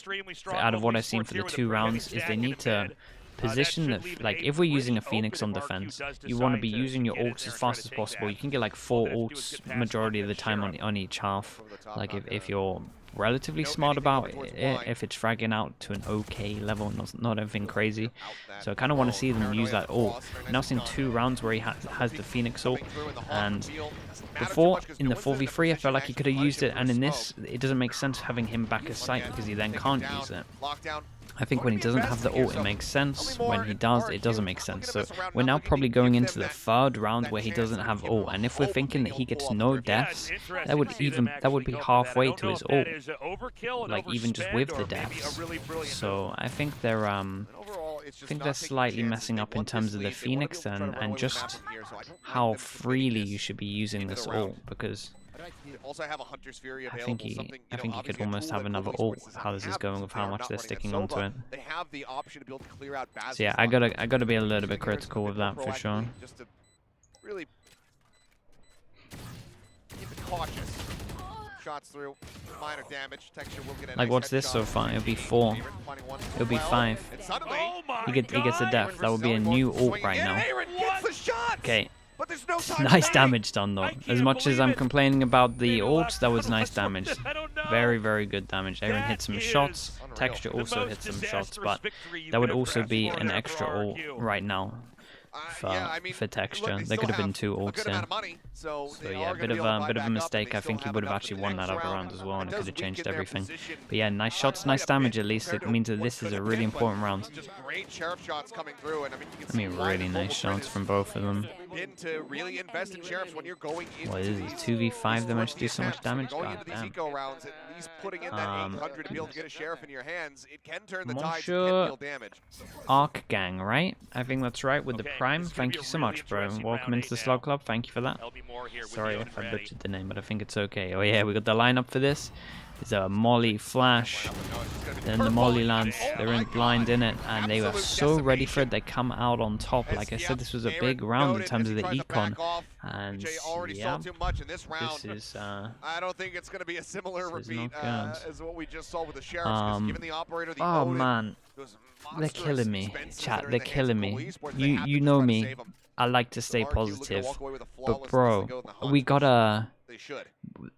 out of what I've seen for the 2 rounds is they need to position the, like, if we're using a Phoenix on defense, you want to be using your ults as fast as possible. You can get like 4 ults majority of the time on each half. Like if you're relatively smart about it, if it's fragging out to an okay level, not anything crazy. So I kind of want to see them use that ult. I've now seen 2 rounds where he has the Phoenix ult, and before in the 4v3 I felt like he could have used it, and in this it doesn't make sense having him back at sight because he then can't use it. I think when he doesn't have the ult, it makes sense. When he does, it doesn't make sense. So we're now probably going into the 3rd round where he doesn't have ult, and if we're thinking that he gets no deaths, that would be halfway to his ult, like even just with the deaths. So I think they're it's I just think not they're taking slightly chances. messing They up in want this terms of the lead. They wanna Phoenix be able to try to run and away with the just map from here, so I don't like how them committing freely this you should be using into this the round. ult, because They also have a Hunter's Fury I available. think he Something, I think he could obviously a almost tool have that another Global ult. Esports doesn't How this is have, going since with they how are much not they're running sticking a onto Sova. it. They have the option to be able to clear out Baz's So yeah, spot. I gotta be a little bit Here is critical a of bit that more for sure. proactively, just to really keep it cautious. Shots through, minor damage. Texture will get a Like, nice what's this headshot. so far? It'll be 4. Finding one It'll be well, 5. And suddenly, Oh my He gets a God! death. That would be a new ult right now. Aaron gets the shot. Okay. But there's no time Nice to damage done though. I As can't much as believe I'm it. complaining about the Maybe ults, that was lockdown nice was damage. worth it, I don't know. Very, very good damage. Aaron hit That some is shots. unreal. Texture the also most hit some shots, disastrous but victory you that would could have also asked be for an there for extra ult RRQ. right now for Texture. There could have been 2 ults here. So Yeah, bit of a mistake. I think he would have actually won that other round as well, and it could have changed everything. But yeah, nice shots, nice damage. At least it means that this is a really important round. Just great sheriff shots coming through, and you can I mean, see why really the nice global trend shots from both of them. been to really invest in sheriffs when you're going into What is it? these 2v5 they managed to do these so much attempts. damage? Going God into these damn. eco rounds, and he's putting in that 800 to be able to get a sheriff in your hands. It can turn the tides, it can Monsieur deal damage. Arc Gang, right? I think that's right, with the Okay, Prime. this is gonna Thank be you a so really much, bro. interesting Welcome round into the 8 Slug now. Club. Thank you for that. LB Moore here with Sorry the if I ready. butchered the name, but I think it's okay. Oh yeah, we got the lineup for this. There's a Molly Flash. Then the Molly lands. They're in blind in it, and they were so ready for it. They come out on top. Like I said, this was a big round in terms of the econ, and yeah, this is I don't think it's going to be a similar this is repeat not good. as what we just saw with the sheriffs. 'Cause given the operator, the oh Odin, man, those they're monstrous killing me, expenses that chat. are in They're the hands killing of me. Global Esports, they have to You just know try to me. save 'em. I like to So stay RRQ looking to positive, walk away with a but flawless as bro, they go in the hunt, we which gotta. they should.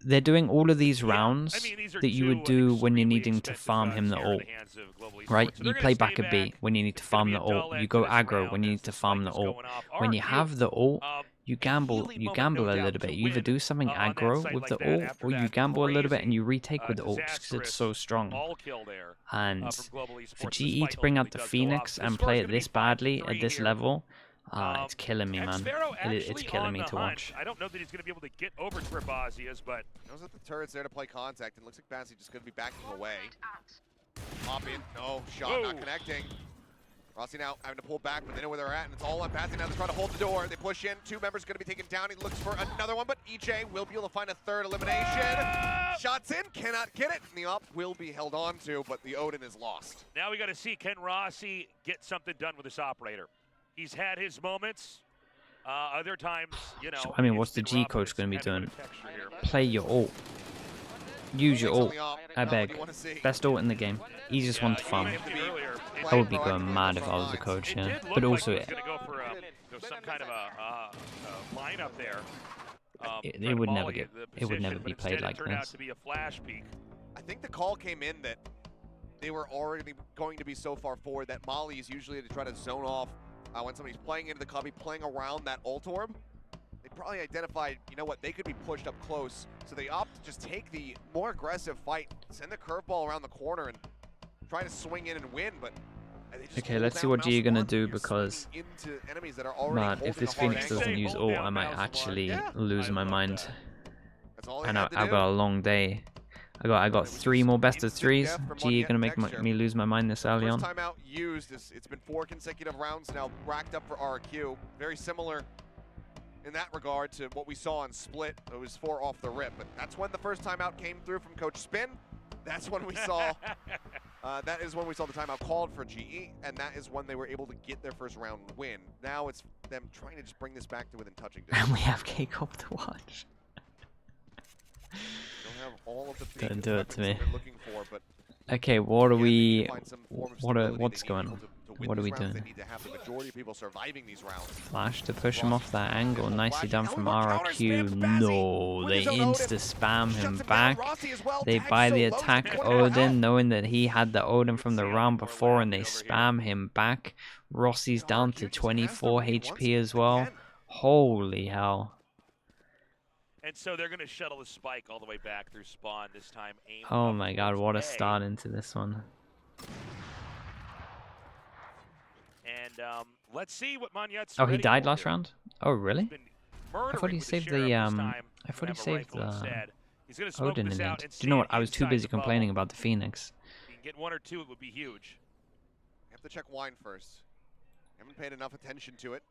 They're doing all of these Yeah, rounds I mean, these are that you would two do when you're extremely needing to expensive farm him guns the here in ult, the hands of Global Esports. right? So You they're play gonna back stay a B back. when you need to It's gonna farm be the a dull ult. end You to go this aggro round when you as need to the farm spike the is ult. going off. When you RRQ, have the ult, you gamble. healing You moment, gamble no a doubt, little to bit. You either win, do something on that aggro site with like the that ult, after or you that gamble a little bit and you crazy, retake with the ult because it's disastrous so strong. all kill there And from Global Esports. for The GE spike to bring out ultimately the does go Phoenix off. and The score's play it gonna be this badly 5-3 at this here. level, it's killing me, man. Xfero It's actually killing on me the to hunt. watch. I don't know that he's going to be able to get over to where Bozzy is, but Knows that the turret's there to play contact, and looks like Bassy just going to be backing away. Hop in, no, shot not Whoa. connecting. Rossi now having to pull back, but they know where they're at, and it's all on Bassy now. They're trying to hold the door. They push in. 2 members going to be taken down. He looks for another one, but EJ will be able to find a 3rd elimination. Shots in, cannot get it. And the op will be held on to, but the Odin is lost. now we got to see Ken Rossi get something done with this operator. He's had his moments. Other times, you know. So, I mean, it's what's the been G rough, coach it's gonna be had a bit doing? of texture here. Play your ult. Use your Takes on ult. the op. I Not what beg. you wanna see. Best ult in the game. Easiest one to you farm. mentioned earlier, I would be going mad if I was the coach, it yeah. did look But like also, he was going to go for some kind of a lineup there. it would never get. It would never be played like It turned out this. to be a flash peek. I think the call came in that they were already going to be so far forward that Molly is usually to try to zone off when somebody's playing into the cubby, playing around that ult orb. They probably identified, you know what, they could be pushed up close, so they opt to just take the more aggressive fight, send the curveball around the corner, and try to swing in and win, but they just Okay, hold let's see down what mouse G are gonna one, do, you're because swinging into enemies that are already man, if holding this a hard Phoenix angle. doesn't Say use hold ult, down I might mouse one. actually Yeah, lose I my love mind. that. That's all they And had to I've do. got a long day. I got 3 more best of 3s. G are gonna make me lose my mind this early on. First time out used, it's been 4 consecutive rounds now racked up for RRQ. Very similar in that regard to what we saw on Split. It was 4 off the rip, but that's when the first timeout came through from Coach Spin. That's when we saw, that is when we saw the timeout called for GE, and that is when they were able to get their first round win. Now it's them trying to just bring this back to within touching distance. And we have K-Cop to watch. Don't have all of the big Don't do it to weapons me. that they're looking for, but Okay, what are again, they need we? to find some form of stability. What's They need going people on? to win What are these we rounds. doing? They need to have the majority of people surviving these rounds. Flash to push him off that angle. Nicely done from RRQ. With his No, own they Odin. insta-spam him Shuts down. back. Rossi as well, They tagged buy so the low, attack 21 health. Odin, knowing that he had the Odin from the See round more before, and they laughing over here. spam him back. Rossi's down to RRQ just has the 24 read once HP as well. again. Holy hell. And so they're going to shuttle the spike all the way back through spawn this time. Aim Oh up my god, towards what a A. start into this one. And let's see what Monyet's Oh, he ready died for last here. round? Oh, really? He's been murdering thought he with saved the, sheriff this I time. thought he Have a saved rifle the instead. He's gonna smoke Odin this in out it. and Do you know see what? I was too inside busy the bubble. complaining about the Phoenix. If he can get 1 or 2, it would be huge. Yeah, Have to check wine first. Haven't paid enough attention to it.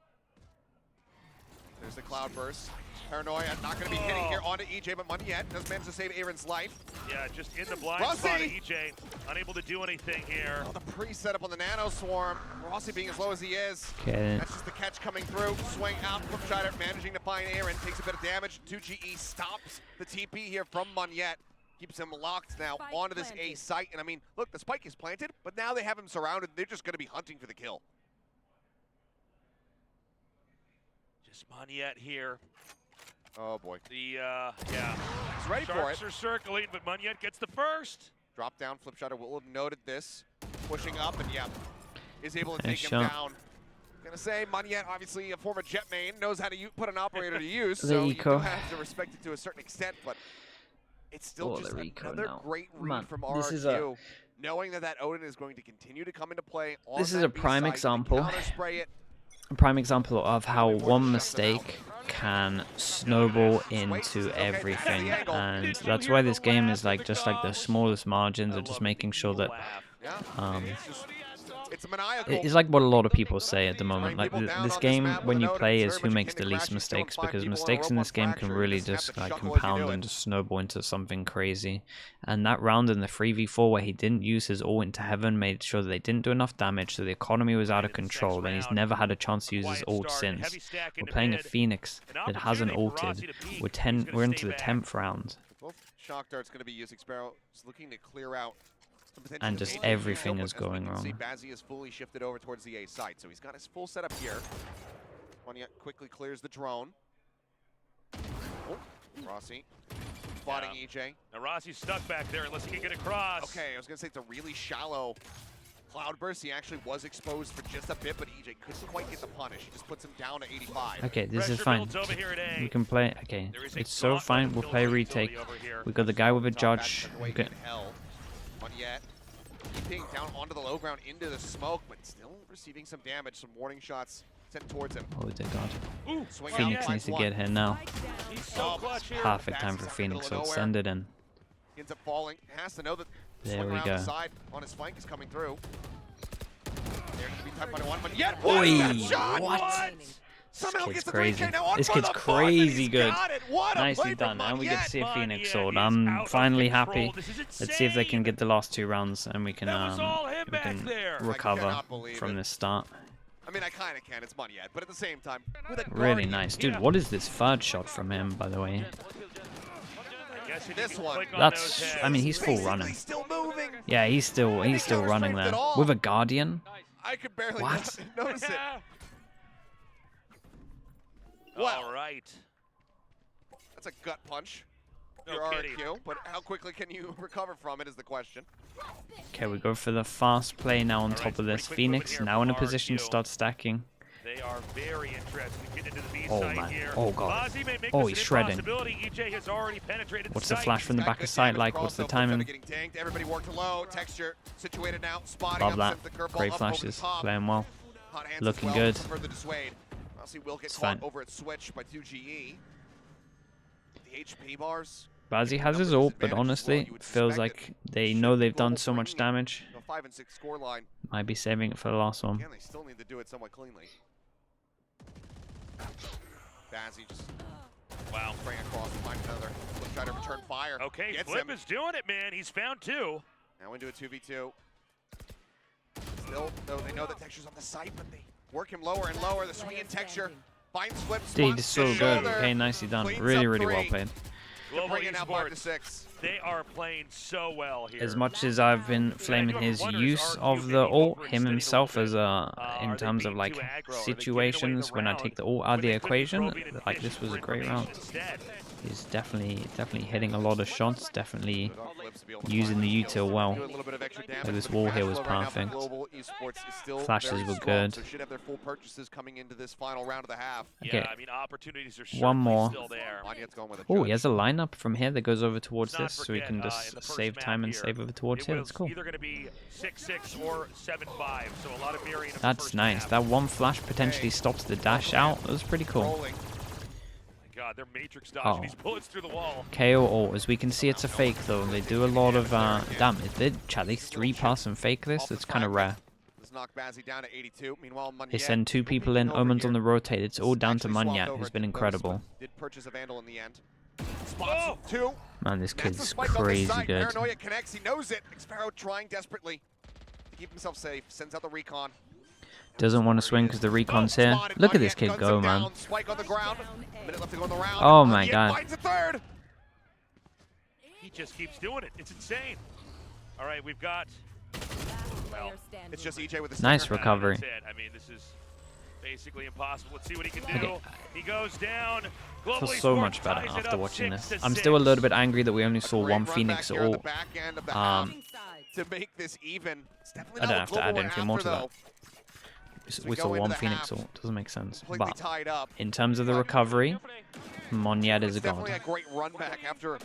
There's the cloud burst. Paranoia not going to be hitting here onto EJ, but Moneyette does manage to save Aaron's life. Yeah, just in the blind Rossi! spot of EJ. Unable to do anything here. Oh, the pre-setup on the Nano Swarm. Rossi being as low as he is. Okay. That's just the catch coming through. Swing out from Shider, managing to find Aaron. Takes a bit of damage. 2GE stops the TP here from Moneyette. Keeps him locked now Spike onto this planted. A site. And I mean, look, the spike is planted, but now they have him surrounded. They're just going to be hunting for the kill. Just Moneyette here. Oh boy. The, yeah. He's ready for Sharks it. are circling, but Moneyette gets the first. Drop down, Flip Shutter will have noted this. Pushing up and yeah, is able to Nice take him shot. down. Gonna say, Moneyette, obviously a former jet main, knows how to put an operator to use, The so you eco. do have to respect it to a certain extent, but it's still Oh, just the eco another now. great read Man, from this is RRQ. Knowing that Odin is going to continue to come into play on This is that a prime B side, example. counter-spray it. A prime example of how one mistake can snowball into everything, and that's why this game is like just like the smallest margins are just making sure that Yeah, it's maniacal. it's like what a lot of people say at the moment. Like this game, when you play, is who makes the least mistakes, because mistakes in this game can really just like compound and just snowball into something crazy. And that round in the 3v4 where he didn't use his ult into heaven made sure that they didn't do enough damage, so the economy was out of control. And he's never had a chance to use his ult since. We're playing a Phoenix that hasn't ulted. We're into the 10th round. Both shock darts going to be used. Sparrow is looking to clear out. And just everything is going wrong. Bazzi is fully shifted over towards the A site, so he's got his full setup here. Moneyette quickly clears the drone. Oh, Rossi spotting EJ. Now Rossi's stuck back there unless he can get across. Okay, I was gonna say it's a really shallow cloudburst. He actually was exposed for just a bit, but EJ couldn't quite get the punish. He just puts him down to 85. Okay, this is Pressure fine. builds over here at A. We can play. Okay, There is a it's so gauntlet fine. of We'll play utility retake. over here. We got the guy with a Top judge. back away Okay. in hell. Moneyette keeping down onto the low ground into the smoke, but still receiving some damage. Some warning shots sent towards him. Oh dear God. Ooh, Swing Phoenix out, needs to finds get one. here now. he's so clutch here. Perfect time Bassie's for out in the Phoenix, so middle of send it in. He ends up falling. Has to know that There swing we around go. the side on his flank is coming through. They're going to be tied by one, but yet Oi, shot! what? Somehow kid's gets the crazy. 3K now on This for kid's the fun, and crazy he's good. got it. What a Nicely play done, from and we get to Moneyette. see a Phoenix Moneyette sword. is out I'm of finally control. happy. This is Let's see if they can insane. get the last 2 rounds, and we can That was all him back there. I recover cannot believe from it. this start. I mean, I kind of can. It's Moneyette, but at the same time, with a Really guardian, nice, dude. Yeah. What is this third shot from him, by the way? I guess if you This can one. click on That's. those I mean, heads. he's full basically running. still moving. Yeah, he's still running there at all. with a guardian. I could barely What? notice it. Wow. All right. That's a gut punch. No Your kidding. RRQ, but how quickly can you recover from it is the question. Okay, we go for the fast play now on All right, top of some this. pretty quick movement Phoenix here now in a from position to RRQ. start stacking. They are very interested in getting into the B Oh, site man. here. Oh, God. Bazzi may make Oh, this he's an shredding. impossibility. EJ has already penetrated What's the site. flash from the Got back good of sight damage like? cross, What's the though. Flip Shutter timing? Getting tanked. Everybody worked low. Texture situated out. Spotting Love up, that. sends the curveball Great up over the flashes. top. Playing well. Hot hands Looking as well, good. to further dissuade. Rossi will get It's caught fine. over at switch by 2GE. The HP bars. Bazzi has his numbers ult, but advantage as well. honestly, You would it feels suspect like it they should know be they've done Global so much bringing it damage. to a 5 and 6 score line. Might be saving it for the last one. Again, they still need to do it somewhat cleanly. Bazzi just Wow. spraying across to find another. Flip try to return fire. Okay, Gets Flip him. is doing it, man. He's found 2. Now into a 2v2. Still, though, they know that Texture's on the site, but they work him lower and lower. The swing in Texture finds Flip. Dude, spots it's so his good. shoulder, Okay, nicely done. cleans Really, up really well 3. played. Global Bring it now 5 to Esports, 6. they are playing so well here. As much as I've been flaming his use of the ult, him himself as in terms of like situations when I take the ult out of the equation, like this was a great round. He's definitely hitting a lot of shots, definitely Good on Flips to be able to using find the the util well. do a little bit of extra damage, Like this but the wall cash here was flow right now for perfect. Global Esports is still Flashes very were strong, good. So should have their full purchases coming into this final round of the half. Okay. Yeah, I mean, opportunities are One certainly more. still there. Moneyette's going with a Oh, judge. he has a lineup from here that goes over towards Let's not this, so we forget, can in the just first save map time and here, save over towards it here. was That's cool. either going to be 6-6 or 7-5, so a lot of mirroring of the That's first nice. map. That one flash potentially stops the dash out. That was pretty cool. Rolling. My God, they're matrix dodging Oh. these bullets through the wall. KO ult, as we can see, it's a fake though. They do a lot of damn. They 3-person fake this. It's kind of rare. The Bombs knock Bazzi down to 82. Meanwhile, They Munyet send 2 people in, over Omen's here. on the rotate. It's all down to Actually swapped Munyet, over who's to been those, incredible. but did purchase a Vandal in the end. Spots 2. Man, this That's the kid's spike on the crazy site. good. Paranoia connects. He knows it. Xparo trying desperately to keep himself safe. Sends out the recon. Doesn't want to swing because the recon's here. Look at this kid go, man. Spike on the ground. Minute left to go in the round. Oh my Munyet god. finds a third. He just keeps doing it. It's insane. All right, we've got. Well, It's just EJ with a Nice stinger. recovery. That's it. I mean, this is basically impossible. Let's see what he can do. Okay. He goes down. I feel Globally so much Sports better ties it after up watching this. 6-6. I'm still a little bit angry that we only saw Great one run Phoenix back at here on all. the back end of the Um, half to make this even. It's definitely I don't not have what to add Global anything were more to after, that. though. We go saw into one the Phoenix half. ult. Doesn't make sense. Completely But tied up. in terms of the recovery, Monyet is It's a definitely a god. great run back after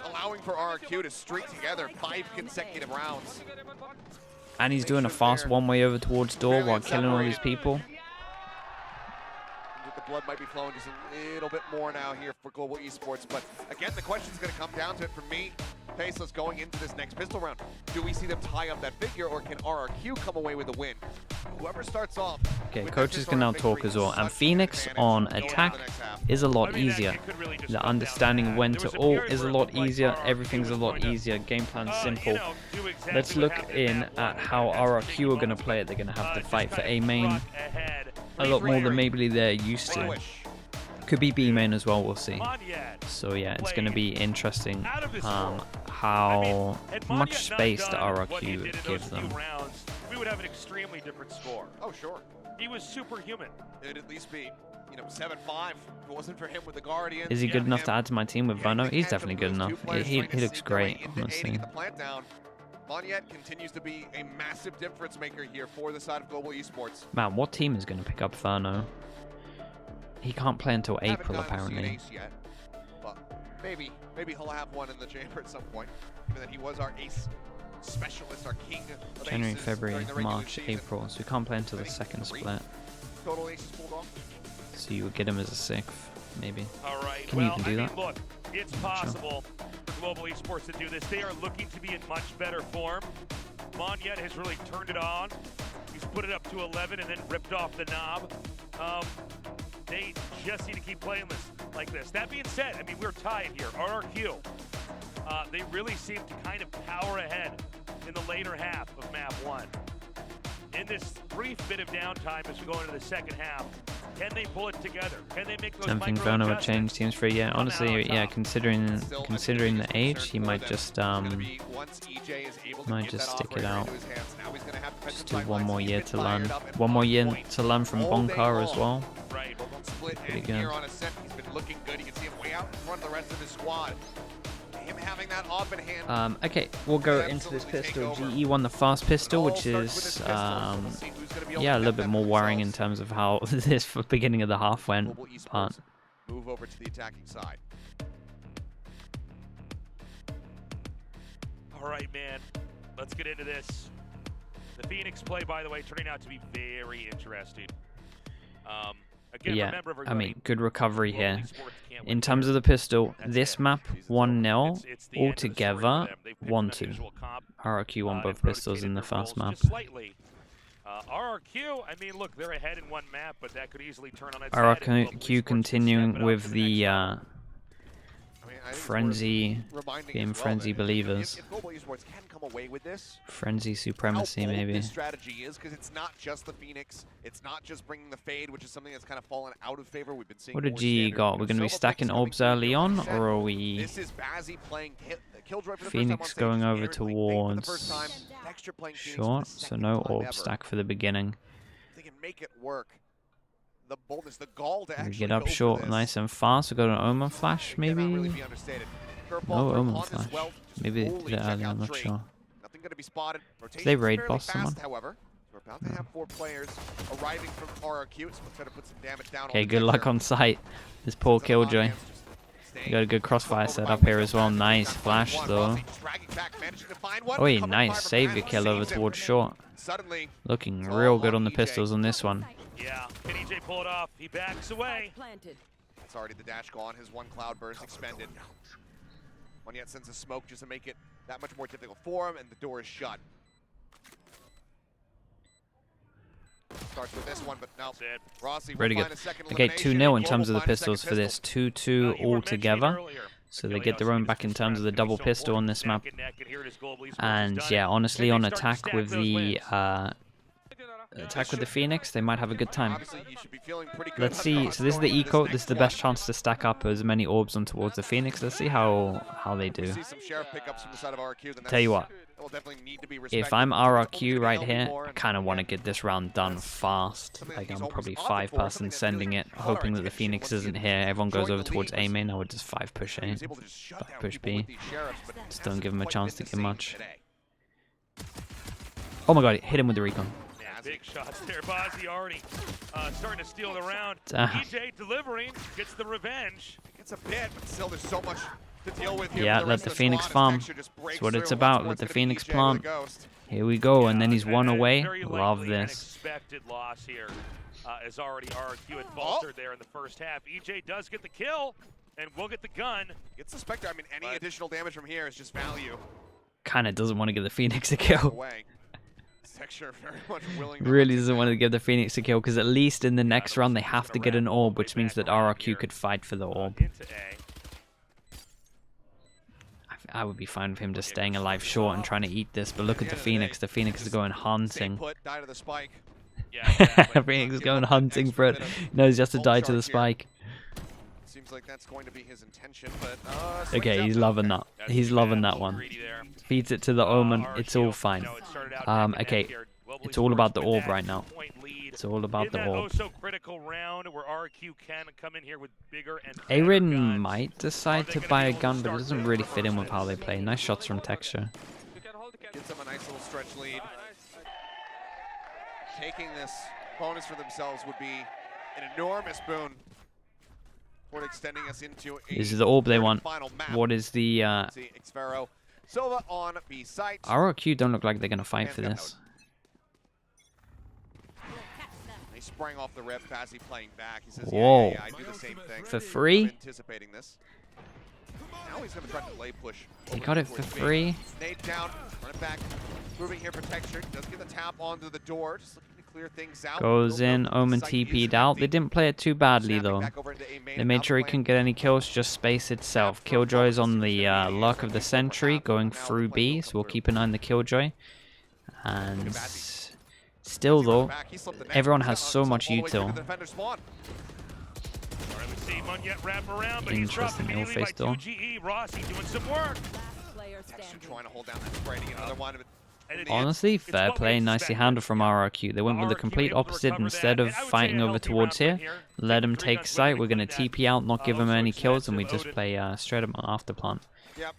allowing for RRQ to streak together 5 consecutive rounds. And he's doing a fast one-way over towards door while killing all these people. The blood might be flowing just a little bit more now here for Global Esports. But again, the question's going to come down to it for me. Faceless going into this next pistol round. Do we see them tie up that figure, or can RRQ come away with a win? Whoever starts off. Okay, with that coaches pistol can now round talk victory as well. is And such an Phoenix advantage on going into the attack next half. is a lot I mean, that easier. it could really just The come down to understanding that. when There to was a ult period is a where it lot looked like easier. RRQ Everything's a was lot going to, easier. Game plan you simple. know, do exactly Let's what look happened in that at one. how That's RRQ big are going to moments. play it. They're going to have to Just fight for kind A of main truck ahead. a lot more than Free maybe they're used to. Swish. Could be B main as well. We'll see. Munyet So yeah, it's going to be interesting out of this world. how Had much Munyet not space the done what he RRQ did in give those few them. rounds, we would have an extremely different score. Oh, sure. He was superhuman. It'd at least be, 7-5 if it wasn't for him with the Guardians. Is he good Yeah, enough to add to my team with Verno? He's definitely good enough. He looks great, honestly. Munyet continues to be a massive difference maker here for the side of Global Esports. Man, what team is going to pick up Verno? He can't play until Haven't April, gotten to see an apparently. ace yet, but maybe he'll have one in the chamber at some point. Given that he was our ace specialist, our king of January, aces February, during the regular March, season. April. So we can't play until the I think second 3 split. Total aces pulled off. So you would get him as a 6th, maybe. All right. Can you well, even do I that? mean, look, it's possible for Global Esports to do this. They are looking to be in much better form. Munyet has really turned it on. He's put it up to 11 and then ripped off the knob. They just need to keep playing this like this. That being said, I mean, we're tied here. RRQ. They really seem to kind of power ahead in the later half of map 1. In this brief bit of downtime as we go into the second half, can they pull it together? Can they make those Something micro Verno would adjustments? change teams for a year. Come out Honestly, on yeah, top? considering Still, I think the biggest age, concern he for might them just is gonna be once EJ is able to might get just that stick it operator out. into his hands, now he's gonna have just defensive do one timelines. more He's year been to fired learn. up and One more on year point to learn from all day Bonkar as long. well. Right. Split Pretty end good. here on Ascent. He's been looking good. You can see him way out in front of the rest of his squad. Him having that off in hand. Okay, we'll go They into this absolutely take pistol. over. GE won the fast pistol, All which starts with is this pistol, so we'll see who's gonna be able yeah, to a little get bit them more worrying in themselves. terms of how this beginning of the half went. Global But Esports move over to the attacking side. All right, man. Let's get into this. The Phoenix play, by the way, turning out to be very interesting. Again, yeah, remember I everybody, mean, good recovery Global here. Esports can't In win terms here. of the pistol, That's this it. map Season's 1-0 It's the end of the story for altogether them. They've picked an 1-2. unusual comp, RRQ won and both pistols in the rotated their fast roles map. just slightly. RRQ, I mean, look, they're ahead in one map, but that could easily turn on its head. and Global Esports RRQ could step continuing it up with to the next level. I mean, I think it's frenzy, worth reminding being as well frenzy that believers. If Global Esports can come away with this, frenzy how supremacy bold maybe. this strategy is, because it's not just the Phoenix, it's not just bringing the fade, which is something that's kind of fallen out of favor. We've been seeing What did more GE standard, got? We're going to be Silva stacking picks coming orbs through early here on, Ascent. or are we This is Bazzi playing Killjoy for the Phoenix first time on going stage, over Aaron playing Fade for the towards first time, Texture playing Phoenix for short? the So second no time orb ever. stack for the beginning. They can make it work. The boldness, the gall to We actually get up go for short this. nice and fast. We got an Omen flash Cannot really maybe? be understated. Curveball No through Omen upon this flash. well, just Maybe they fully did it check early, out I'm not Drake. sure. Nothing going to be spotted. Rotation they raid fairly boss fast, someone? however. We're about to have 4 players arriving from RRQ, so let's try to put some damage down. Okay, on good luck on sight. This poor Killjoy. You got a good crossfire set up here as well. Nice flash though. Oh, nice save your kill over towards short. Suddenly, Looking real good on the pistols on this one. Yeah, can EJ pull it off? He backs away. that's already the dash gone. His 1 cloudburst expended. Munyet sends a smoke just to make it that much more difficult for him, and the door is shut. Starts with this one, but no. Rossi will Pretty good. find a second Okay, elimination, 2-0 and in terms of the Global find a second pistols for this. pistol. 2-2 You were all together. mentioning earlier, So they Achilles get their own Osseous back in just terms of the gonna be double so pistol on important this neck map. and neck, and here it is, Global Esports has And done yeah, it. honestly, Can on they start to attack stack with those the wins? Phoenix, they might have a good time. Obviously, you should be feeling pretty good Let's about see. odds So this is the going into eco. next This is the one. best chance to stack up as many orbs on towards the Phoenix. Let's see how they do. See some sheriff pickups from the side of RRQ. Then Tell you what, that will definitely need to be if respected. I'm Only RRQ gonna right help you here, more, I and kind of want to yeah, get this round done that's fast. something Like that he's I'm probably almost opted for, 5-person something that's sending really it, caught our hoping that the attention Phoenix once he isn't here. Everyone goes joined the over towards league A was- main. I would just 5-push he A. was able to just shut down 5-push people B. with these sheriffs, but Just don't give him a hasn't chance quite to been get the much. same today. Oh my god, hit him with the recon. Big shots there. Bazzi already starting to steal the round. Damn. EJ delivering, gets the revenge. It's a bit, but still there's so much to deal with here. Yeah, with the let rest the of Phoenix squad as farm. Texture just breaks That's what it's through. about. Once more, Let the it's gonna be Phoenix EJ with a plant. ghost. Here we go, and then he's Yeah, one a away. very Love likely this. Unexpected loss here, as already RRQ had faltered there in the first half. EJ does get the kill, and we'll get the gun. Gets the Spectre. I mean, any But- additional damage from here is just value Kind of doesn't want to give the Phoenix a kill. away. Texture very much willing to Really doesn't want to give the Phoenix a kill because at least in the next Yeah, round they he's have gonna to get wrap an all the orb, way which means back that around RRQ here. could fight for the orb. Into A. I would be fine with him just staying alive short and trying to eat this, but look at the Phoenix. The Phoenix is going Stay hunting. put, die to the spike. Yeah, exactly. Phoenix is Give going up that hunting extra for it. bit of Knows he has to pulse die to the charge here. spike. Seems like that's going to be his intention, but swings Okay, out. he's loving that. That's He's too loving bad. that one. Greedy there. Feeds it to the Omen. RRQ, It's all fine. you know, it started out neck and neck Okay, here. Global it's all Esports about the with orb that right now. point lead. It's all about In the that orb. so critical round where RRQ can come in here with bigger and better Arin guns. might decide to buy a gun, but it doesn't really fit in with how they play. Nice shots from Texture. Gets them a nice little stretch lead. Taking this bonus for themselves would be an enormous boon toward extending us into a This is the orb they third and want. final map. What is the See Xfero Silva on B site. RRQ don't look like they're gonna fight And for got this. He sprang off the rip as he playing back. He says, Whoa. yeah, I do the same thing. For free? I'm anticipating this. Now he's going to try to delay push. He over got it for towards B. free. Nade down, run it back. Moving here for Texture. Does get the tap onto the door. Just looking to clear things out. Goes in. Omen Site TP'd is out. They empty. didn't play it too badly Snapping though. back over into A main. They made Alpha sure he lane. couldn't get any kills, just space itself. Killjoy's on the luck of the sentry going through B, so we'll keep an eye on the Killjoy. And still though, Back, he slipped the net. everyone He's has got so himself much all the way through util. to the defender spawn. All right, we see Munyet wrap around, but he's dropped Interesting immediately by ill-face though. 2GE. Rossi doing some work. Texture trying to hold down that spray to get another one. And it- Honestly, it's fair what we play, nicely expected. handled from RRQ. They went with the RRQ complete able to opposite. recover Instead that. of And I would say fighting a over healthy towards round here, from let him Three take guns site. winning, We're going to including TP out, not give him also any kills, and we expensive just play straight up after plant. Yep.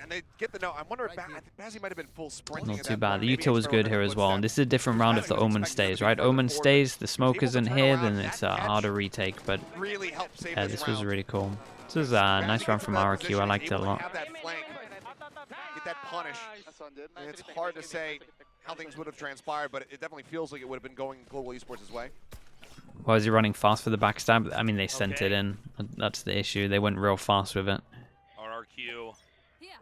And they get the note. I wonder if I think Bazzi might have been full sprinting. Not at too that bad. point. The Maybe util was Xfero good had here a as well. And footstep. this is a different round if the Omen stays, right? Omen stays, the smoke isn't here, then it's a harder retake. But Really helped save yeah, this this was round. really cool. This was a nice round from RRQ. I liked it a lot. Have that flank, get that punish. And it's hard to say how things would have transpired, but it definitely feels like it would have been going Global Esports' way. Why was he running fast for the backstab? I mean, they sent it Okay. in. That's the issue. They went real fast with it. RRQ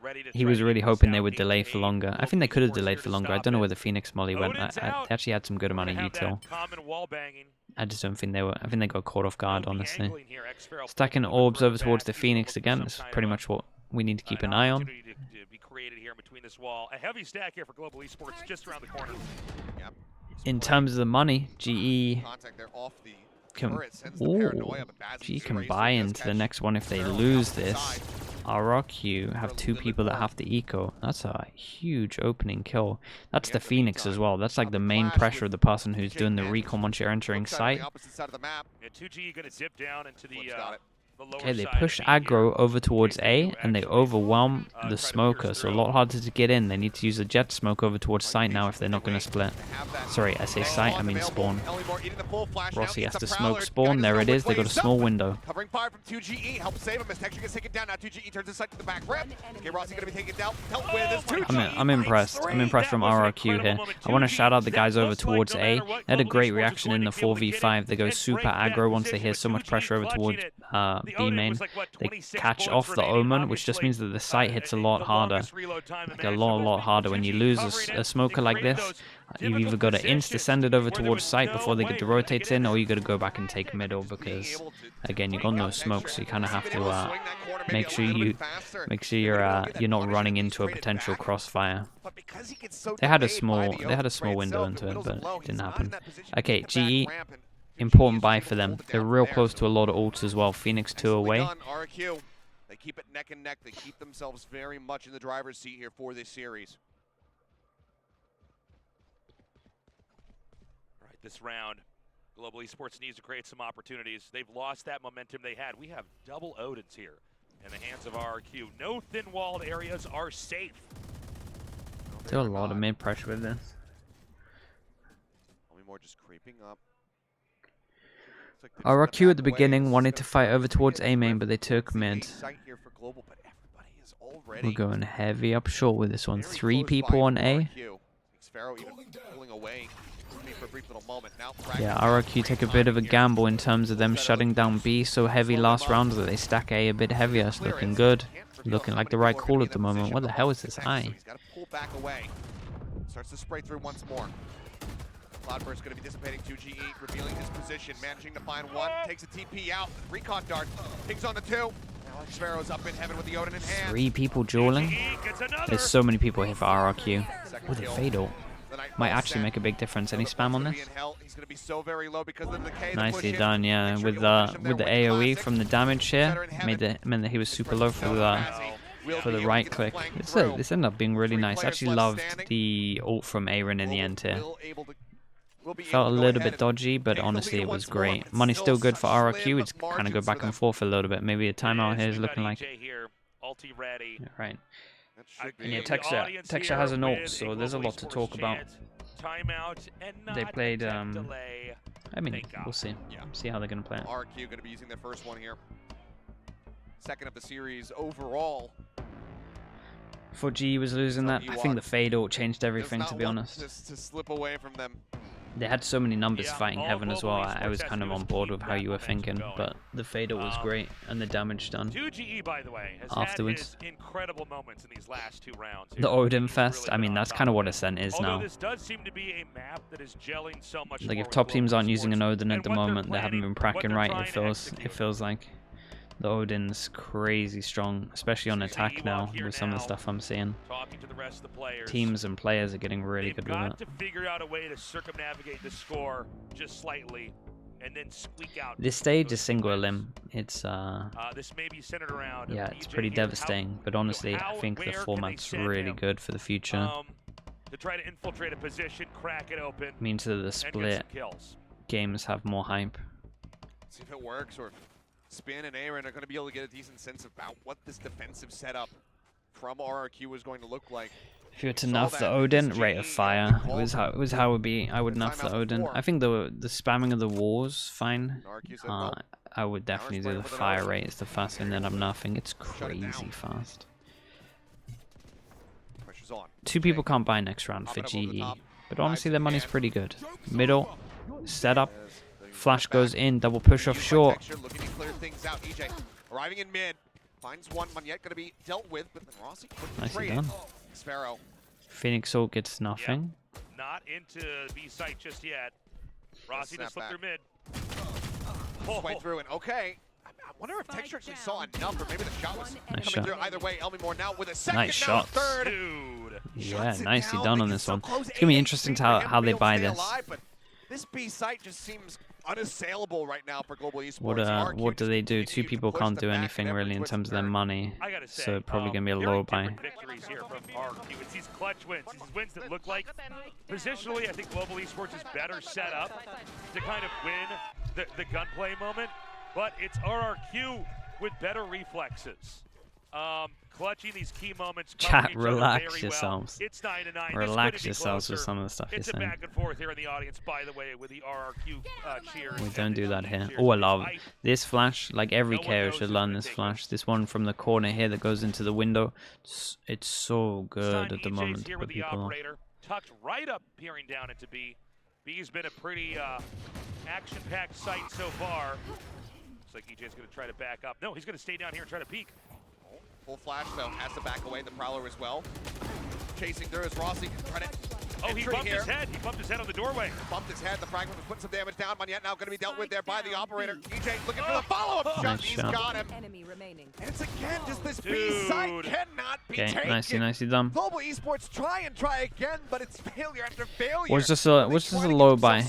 ready to He try was to really get hoping this they out. would delay for Eight longer. I think they could have Global delayed Esports for here to longer. I stop don't know it. where the Phoenix Molly went. Odin's They out. actually had some good amount of Have that util. common wall banging. I just don't think they were. I think they got caught off guard, They'll be honestly. angling here. Xfero Stacking looking orbs further over towards the back. He's Phoenix looking for again some is kind pretty of much what we need to keep an an eye on. opportunity to be created here between this wall. A heavy stack here for Global Esports just around the corner. Yep. In terms of the money, GE Contact there off the can, turret, sends the ooh, paranoia, but Bazzi GE is can raised, buy he does into the catch next one if they Xfero lose off the this. side. RRQ have For a two little people bit that more. have to eco. That's a huge opening kill. That's Yeah, the in the Phoenix as meantime, well. That's like on the the main clash pressure with of the person who's Jake doing the Mann. recon once you're entering Looks like on site. the opposite side of the map. Yeah, 2G going to dip down into the Flip's got it. lower Okay, they side push of B here. aggro over towards Jake A, Mann and they actually, overwhelm try the to pierce smoker, so a through. lot harder to get in. They need to use the jet smoke over towards site now if they're not going to split. They have that Sorry, I say site, I on mean available. spawn. Ellymore eating the full flash now, Rossi eats has the to Prowler. smoke spawn. Guy There doesn't it know is. They which got way a he's small up. window. Covering fire from 2GE, helps save him as Texture gets taken down. Now 2GE turns his sight to the back rip. Okay, Rossi going to be taken down. Dealt with as 2GE. I'm impressed. I'm impressed from RRQ here. I want to shout out the guys over towards A. They had a great reaction in the 4v5. They go super aggro once they hear so much pressure over towards The B Odin main, was like, what, they 26 catch bullets off the remaining, Omen, which just obviously, means that the sight hits a lot the harder. longest reload time Like a imaginable. lot harder. When you lose a smoker like this, you've either got to insta-send it over towards site before they get the rotates in, or you got to go back and take middle because, again, you got no smoke, so you kind of have to make sure you're not running into a potential crossfire. They had a small window into it, but it didn't happen. Okay, GE, important buy for them. They're real close to a lot of ults as well. Phoenix 2 away. RRQ. They keep it neck and neck. They keep themselves very much in the driver's seat here for this series. All right, this round, Global Esports needs to create some opportunities. They've lost that momentum they had. We have double Odins here in the hands of RRQ. No thin-walled areas are safe. Still a lot of mid pressure with this. Only more just creeping up. RRQ at the beginning wanted to fight over towards A main, but they took mid. We're going heavy up short with this one. 3 people on A. Yeah, RRQ take a bit of a gamble in terms of them shutting down B so heavy last round that they stack A a bit heavier. It's looking good. Looking like the right call at the moment. What the hell is this eye? Starts to spray through once more. Cloudburst going to be dissipating 2GE, revealing his position, managing to find one, takes a TP out, recon dart, pings on the 2. Now Sparrow's up in heaven with the Odin in hand. 3 people dueling. There's so many people here for RRQ. With a fatal. Might actually make a big difference. Any spam on this? Nicely done, yeah. With the AoE from the damage here, meant that he was super low for the right click. This ended up being really nice. I actually loved the ult from Aaron in the end here. Felt a little bit dodgy, but honestly it was great. Money's still good for RRQ. It's kind of go back and forth a little bit. Maybe a timeout here is looking like. Yeah, right. And yeah, Texture has an ult, so there's a lot to talk about. They played. I mean, we'll see. See how they're gonna play it. RRQ going to be using their first one here. Second of the series overall. Before G was losing that, I think the fade ult changed everything, to be honest. Just to slip away from them. They had so many numbers fighting Heaven as well. I was kind of on board with how you were thinking, but the fade ult was great and the damage done 2GE, by the way, has afterwards. Had his incredible moments in these last 2 rounds. The Odin Fest, I mean, that's kind of what Ascent is now. This does seem to be a map that is gelling so much. Like if top teams aren't using an Odin at the moment, they haven't been pracking right. It feels like the Odin's crazy strong, especially on attack now with some of the stuff I'm seeing. Teams and players are getting really good with it. They've got to figure out a way to circumnavigate the score just slightly and then squeak out. This stage is single elim. It's this may be centered around. Yeah, it's pretty devastating, but honestly, I think the format's really good for the future. To try to infiltrate a position, crack it open. Means that the split games have more hype. See if it works, or Spin and Aaron are going to be able to get a decent sense about what this defensive setup from RRQ is going to look like. If you were to nerf the Odin, rate of fire. It was how it would be. I would nerf the Odin. I think the spamming of the wars fine. I would definitely do the fire rate as the first thing that I'm nerfing. It's crazy fast. 2 people can't buy next round for GE, but honestly their money's pretty good. Middle, setup, flash goes in, double push off short. Looking to clear things out. EJ arriving in mid, finds one yet going to be dealt with, but then Rossi Nicely done. Sparrow. Phoenix ult gets nothing. Yep. Not into B site just yet. Rossi just slipped through mid. Way through and okay. I wonder if Texture actually saw enough, or maybe the shot was nice coming shot. Through. Either way, Elmimore now with a second, nice shot. Third. Dude. Yeah, nicely done on this one. It's gonna be interesting to how they buy this. But this B site just seems unassailable right now for Global Esports. What do they do? 2 people can't do anything really in terms of their money, so it's probably gonna be a low buy. Victories here from RRQ. It's these clutch wins, these wins that look like positionally. I think Global Esports is better set up to kind of win the gunplay moment, but it's RRQ with better reflexes. Clutching these key moments. Chat, relax yourselves. Well. It's 9-9. Relax yourselves with some of the stuff you're saying. It's a back and forth here in the audience, by the way, with the RRQ cheers. We don't do that here. Oh, I love this flash. Like every KO should learn this flash. This one from the corner here that goes into the window. It's so good at the moment. Here with the operator, tucked right up, peering down into B. B's been a pretty action-packed sight so far. Looks like EJ's going to try to back up. No, he's going to stay down here and try to peek. Full flash though, has to back away the Prowler as well. Chasing through as Rossi trying to Oh, he bumped his head. He bumped his head on the doorway. Bumped his head. The fragment was putting some damage down. Monyet now going to be dealt with there by the operator. EJ looking for the follow-up shot. Nice He's shot. got him. Enemy remaining. And it's again just this B-side cannot be Okay, taken. nicely done. Global Esports try and try again, but it's failure after failure. Was just a low buy.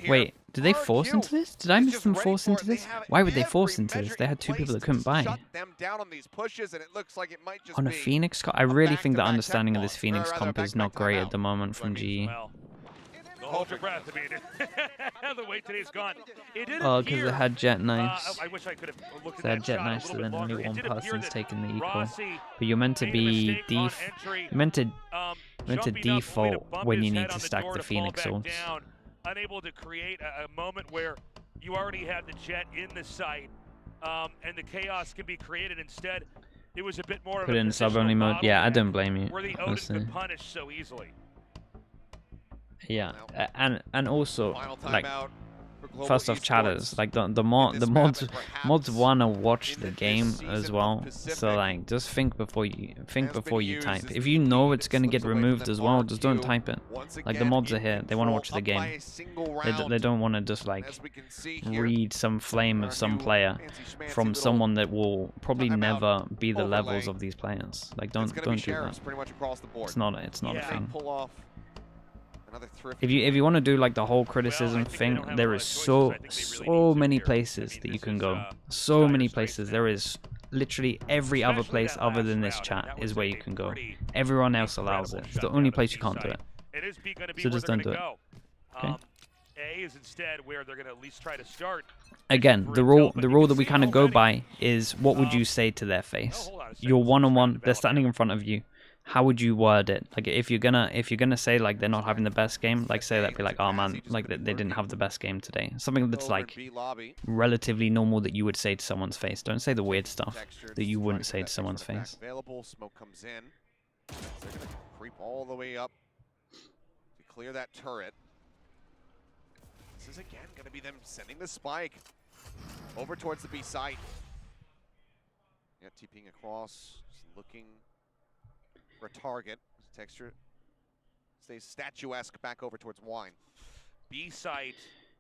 Wait, did they force into this? Did I miss them force into this? Why would they force into this? They had two people that couldn't buy. Shut them down on these pushes, and it looks like it might just On a be Phoenix comp? I really think the back-to-back understanding of tech this loss, Phoenix or rather comp is back-to-back not great timeout. at the moment from GE. Well, hold your breath. I mean, the way today's gone. It did Oh, because appear, they had Jet Knives. I wish I could have looked at They had that Jet shot a Knives, so little then bit only longer. one It did appear person's that taking the equal. Rossi But you're meant to made a be mistake on entry, you're meant to jumping up, default to bump when his you need head to on stack door the to fall Phoenix back ults. down, unable to create a moment where you already had the Jet in the site, and the chaos can be created. Instead, it was a bit more of Put a it in sub-only positional mode. Yeah, I bottleneck don't blame you, where the Odin honestly. could punish so easily. Yeah, and also Final like timeout for Global first off, Esports. chatters like the In this map and mods perhaps wanna watch in the this game season as of well. Pacific So like, just think before you used type. as If the you know key it's that gonna get slips away from removed them as well, just don't RRQ. type it. Once Like the again, mods are in here, they want to control watch the up game. by a single They round. don't want to just like As we can see here, read some flame of our some new player fancy-schmancy from little someone that will probably timeout never be the levels overlay. of these players. Like It's don't gonna be do that. sheriffs pretty much across the board. It's not a Yeah. thing. Pull off another thrift. If you want to do like the whole criticism think they thing, don't have a there lot is of choices. so I think they really need to many here. places I mean, that you this can is, go. dire So many straits places. now. There is literally every other Especially place that other last than this round. chat That is was where a you can go. pretty Everyone else allows it. incredible It's the shutdown only of place the you can't do B-side. it. It is going to be So where just they're don't going do to it. go. Okay. A is instead where they're going to at least try to start. Again, for the intel, rule but the you rule can that we see kind of go already, by is what would you say to their face? hold on a second, You're let's one on just one. round They're develop standing here. in front of you. How would you word it? Like if you're gonna say like they're not having the best game, like say that, be like, oh man, like they didn't have the best game today. Something that's Over in like B lobby. relatively normal that you would say to someone's face. Don't say the weird stuff Texture, that you just wouldn't trying say get to that someone's extra back face. Available. Smoke comes in. They're gonna creep all the way up to clear that turret. This is again gonna be them sending the spike over towards the B site. Yeah, TPing across, just looking for a target. Texture stays statuesque back over towards Wine. B site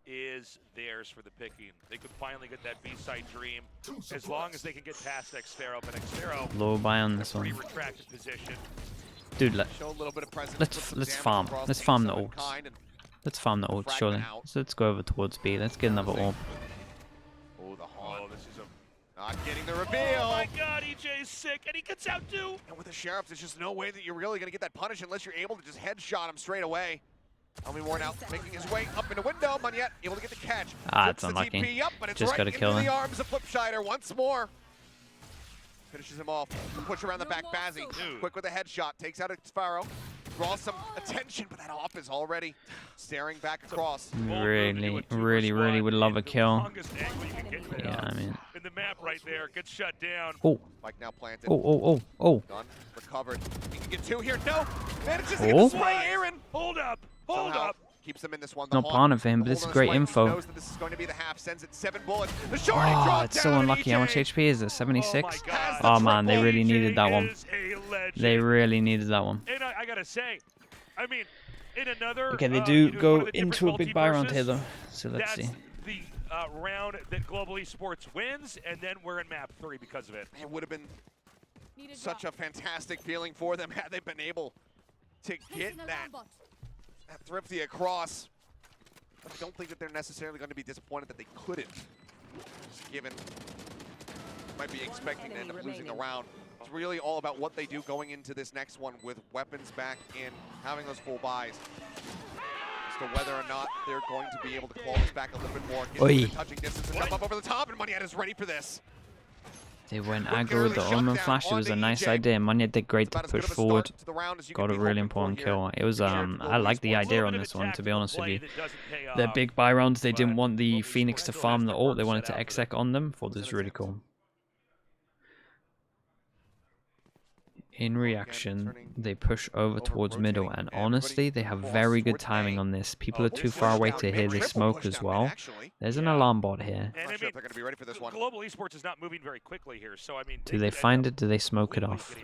is theirs for the picking. They could finally get that B site dream as long as they can get past Xfero. But Xfero, Low buy on in a this pretty one, retracted position. dude. Show a little bit of presence. Let's- put some let's damage farm. across Let's the farm the southern ults. kind, and Let's farm the orb, Fragment surely. out. So let's go over towards B. Let's get another orb. oh, the haunt. Oh, this is a. Not getting the reveal. Oh my God, EJ's sick, and he gets out too. And with the sheriffs, there's just no way that you're really going to get that punish unless you're able to just headshot him straight away. Only worn out, making his way up in the window. Monyet able to get the catch. Ah, Flips it's unlucky. The TP up, but it's Just right gotta into kill the him. arms of Flipshider once more. Finishes him off. The push around the back, Bazzi. Dude. Quick with a headshot, takes out Xfaro. Draws some attention, but that off is already staring back across. Bold move to do Really, a two-for really, really squad would love in a the kill. longest angle you can get to Yeah, I mean. in the map right there. Gets shut down. Oh, Spike now planted. oh. Done. Recovered. He can get two here. No! Manages to Oh. get the spray Aaron. Hold up. Hold Somehow up. keeps them in this one. The Not Hawk, part of him, but the this is hold on great the spike, info. knows that this is going to be the half. Sends it 7 bullets. The shorty Oh, dropped it's so down, and unlucky. How much EJ HP is it? Oh 76? my God. Oh man, they triple. really needed that one. Is a legend. They really needed that one. And I gotta say, I mean, in another. Okay, they you do know, one go of the into a different big buy round here multiverses, though. So let's That's see. the round that Global Esports wins, and then we're in map 3 because of it. It would have been such a fantastic feeling for them had they been able to get that thrifty across. But I don't think that they're necessarily going to be disappointed that they couldn't, just given might be expecting to end up losing the round. It's really all about what they do going into this next one with weapons back in, having those full buys. As to whether or not they're going to be able to claw this back a little bit more, get Oi. within touching distance and jump up over the top, and Monyet is ready for this. They went Quick aggro with the early Omen shutdown Flash. It was a onto nice EJ. idea. Monyet did great to About as push good of a forward. start to the round as you Got can a be really hoping for important here. kill. It was I like the idea on this one, to be honest with you. Their big buy rounds, they didn't want the Phoenix to farm the ult. They wanted to exec on them. Thought this was really cool. In reaction, they push over towards middle, and honestly, they have very good timing on this. People are too far away to hear this smoke as well. There's an alarm bot here. And I mean, Global Esports is not moving very quickly here, so I mean... Do they find it? Do they smoke it off?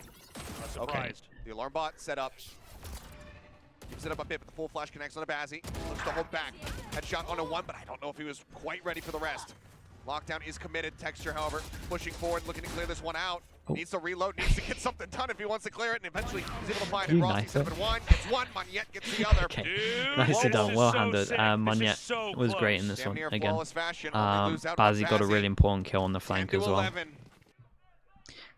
Okay. The alarm bot set up. Keeps it up a bit, but the full flash connects on a Bazzi. Looks to hold back. Headshot on a 1, but I don't know if he was quite ready for the rest. Lockdown is committed. Texture, however, pushing forward, looking to clear this one out. Needs to reload, needs to get something done if he wants to clear it, and eventually he's able to find it. Rossi 7-1, gets one, Monyet gets the other. Okay. Nicely done, well handled. Monyet was great in this one again. Bazzi got a really important kill on the flank as well.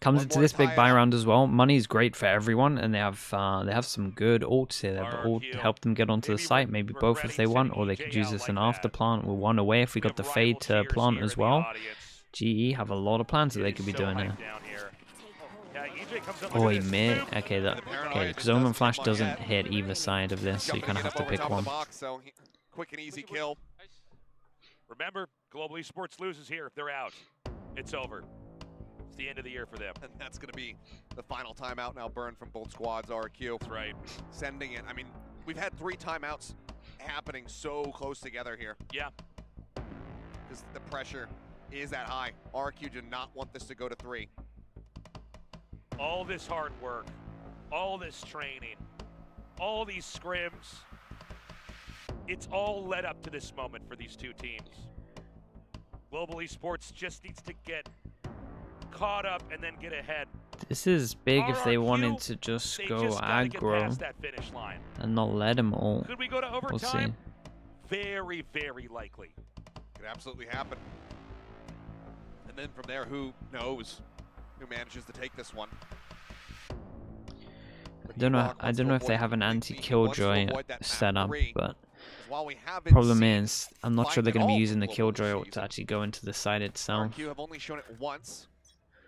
Comes into this big buy round as well. Money's great for everyone, and they have some good ults here. They have ult to help them get onto the site. Maybe both if they want, or they could use this in after plant. We're one away if we got the fade to plant as well. GE have a lot of plans that they could be doing here. Oh, he may. Okay, because Omen Flash doesn't hit either side of this, so you kind of have to pick one. Quick and easy kill. Remember, Global Esports loses here. They're out. It's over. It's the end of the year for them. And that's going to be the final timeout now burned from both squads, RRQ. That's right. Sending it. I mean, we've had 3 timeouts happening so close together here. Yeah. Because the pressure is that high. RRQ did not want this to go to 3. All this hard work, all this training, all these scrims, it's all led up to this moment for these two teams. Global Esports just needs to get caught up and then get ahead. This is big if they RRQ, wanted to just go aggro that finish line. and not let them all. Could we go to overtime? We'll see. Very, very likely. Could absolutely happen. And then from there, who knows who manages to take this one. I don't know if they have an anti-killjoy set up, but while we problem is I'm not sure they're going to be using the killjoy ult to actually go into the site itself. RRQ have only shown it once.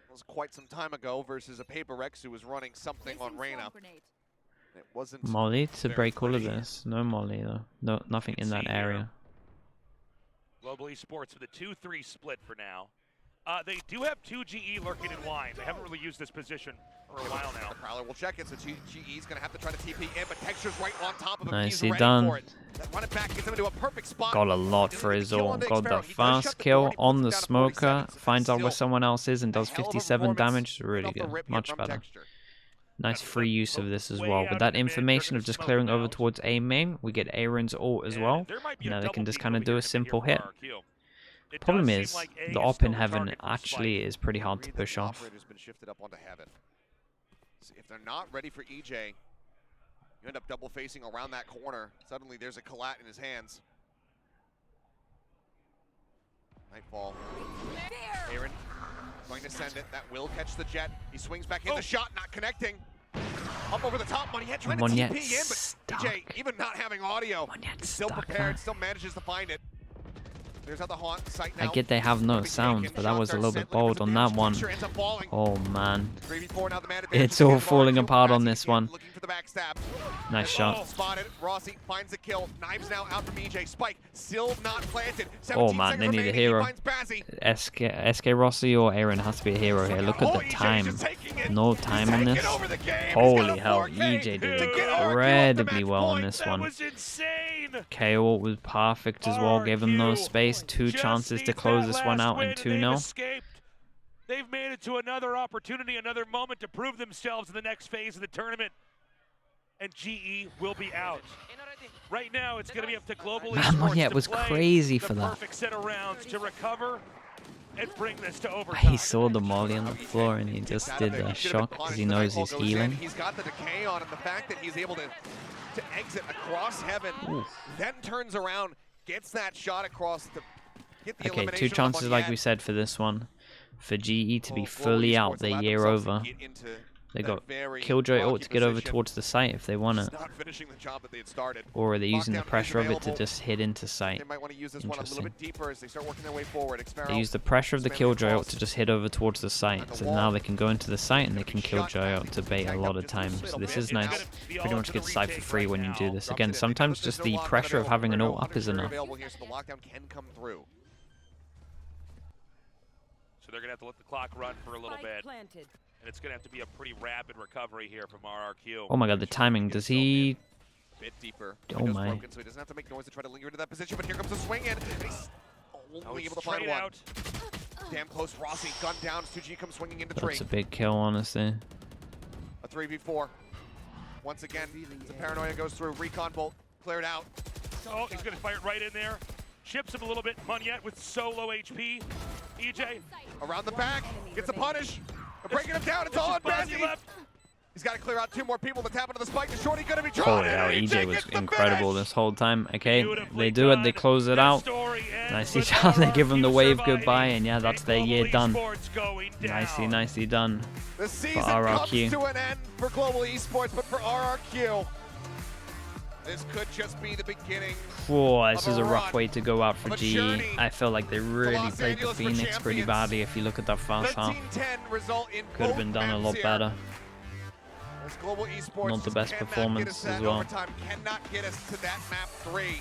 It was quite some time ago versus a Paper Rex who was running something on Reyna. It wasn't Molly to break all of this. No Molly though. No, nothing in that area. Global Esports with a 2-3 split for now. They do have 2 GE lurking in wine. They haven't really used this position for a while now. Prowler will check it, so GE's going to have to try to TP in, but Texture's right on top of him. Nicely done. Run it back, gets him into a perfect spot. Got a lot for his ult. Got the fast kill on the smoker. Finds out where someone else is and does 57 damage. Really good. Much better. Nice free use of this as well. With that information of just clearing over towards A main, we get Aaron's ult as well. Now they can just kind of do a simple hit. Problem is, the op in Heaven actually is pretty hard to push off. If they're not ready for EJ, you end up double facing around that corner. Suddenly there's a collat in his hands. Nightfall. Aaron going to send it. That will catch the jet. He swings back in the shot, not connecting. Up over the top, Monyet trying to TP in, but EJ, even not having audio, still prepared, still manages to find it. There's the haunt site now. I get they have no sounds, but that was a little bit bold on that one. Oh man. It's all falling apart on this one. Nice shot. Spotted. Rossi finds the kill. Knives now out from EJ. Spike still not planted. Oh man, they need a hero. SK Rossi or Aaron has to be a hero here. Look at the time. No time on this. Holy hell, EJ did incredibly well on this one. KO was perfect as well. Gave them no space. 2 chances to close this one out in 2-0. They've made it to another opportunity, another moment to prove themselves in the next phase of the tournament. And GE will be out. Right now, it's going to be up to Global Esports yeah, it was crazy for that. Perfect set of rounds to recover and bring this to overtime. He saw the molly on the floor and he just did a shock because he knows he's healing. He's got the decay on, and the fact that he's able to exit across Heaven, then turns around, gets that shot across to get the elimination. 2 chances, like we said, for this one. For GE to be fully out the year over. They got Killjoy ult to get over towards the site if they want it. Or are they using the pressure of it to just hit into site? Interesting. They use the pressure of the Killjoy ult to just hit over towards the site. So now they can go into the site and they can Killjoy ult to bait a lot of times. So this is nice. Pretty much get site for free when you do this. Again, sometimes just the pressure of having an ult up is enough. So they're going to have to let the clock run for a little bit. And it's going to have to be a pretty rapid recovery here from RRQ. Oh my god, the timing. Does he... Bit deeper. Oh Window's my. broken, so he doesn't have to make noise to try to linger into that position, but here comes the swing in, and he's only He's able to find straight one. out. Damn close, Rossi, gun down, 2G comes swinging into 3. That's a big kill, honestly. A 3v4. Once again, the paranoia goes through, recon bolt cleared out. Oh, he's going to fire it right in there. Chips him a little bit. Munyet with so low HP. EJ. Around the back, gets a punish. They're breaking him down, it's all on Bozzy Bozzy. left. He's got to clear out 2 more people to tap into the spike. The shorty gonna be Holy drawn. hell, and EJ was gets the incredible finish. this whole time. Okay, Beautifully they do it, they done. close it This out. story ends Nicely with done, they give him the RRQ wave surviving goodbye, and yeah, that's and their year Global done. Esports going down. Nicely done. The season RRQ. comes to an end for Global Esports, but for RRQ, this could just be the beginning. Whoa, this Of is a a rough run, way to go out for of a GE. journey I feel like they really Los played the Angeles for Phoenix pretty champions. badly if you look at that first half. 13-10 result in Could have both been done a maps lot here. better. As Global Esports Not the just best cannot performance get us that as well. overtime, cannot get us to that map 3.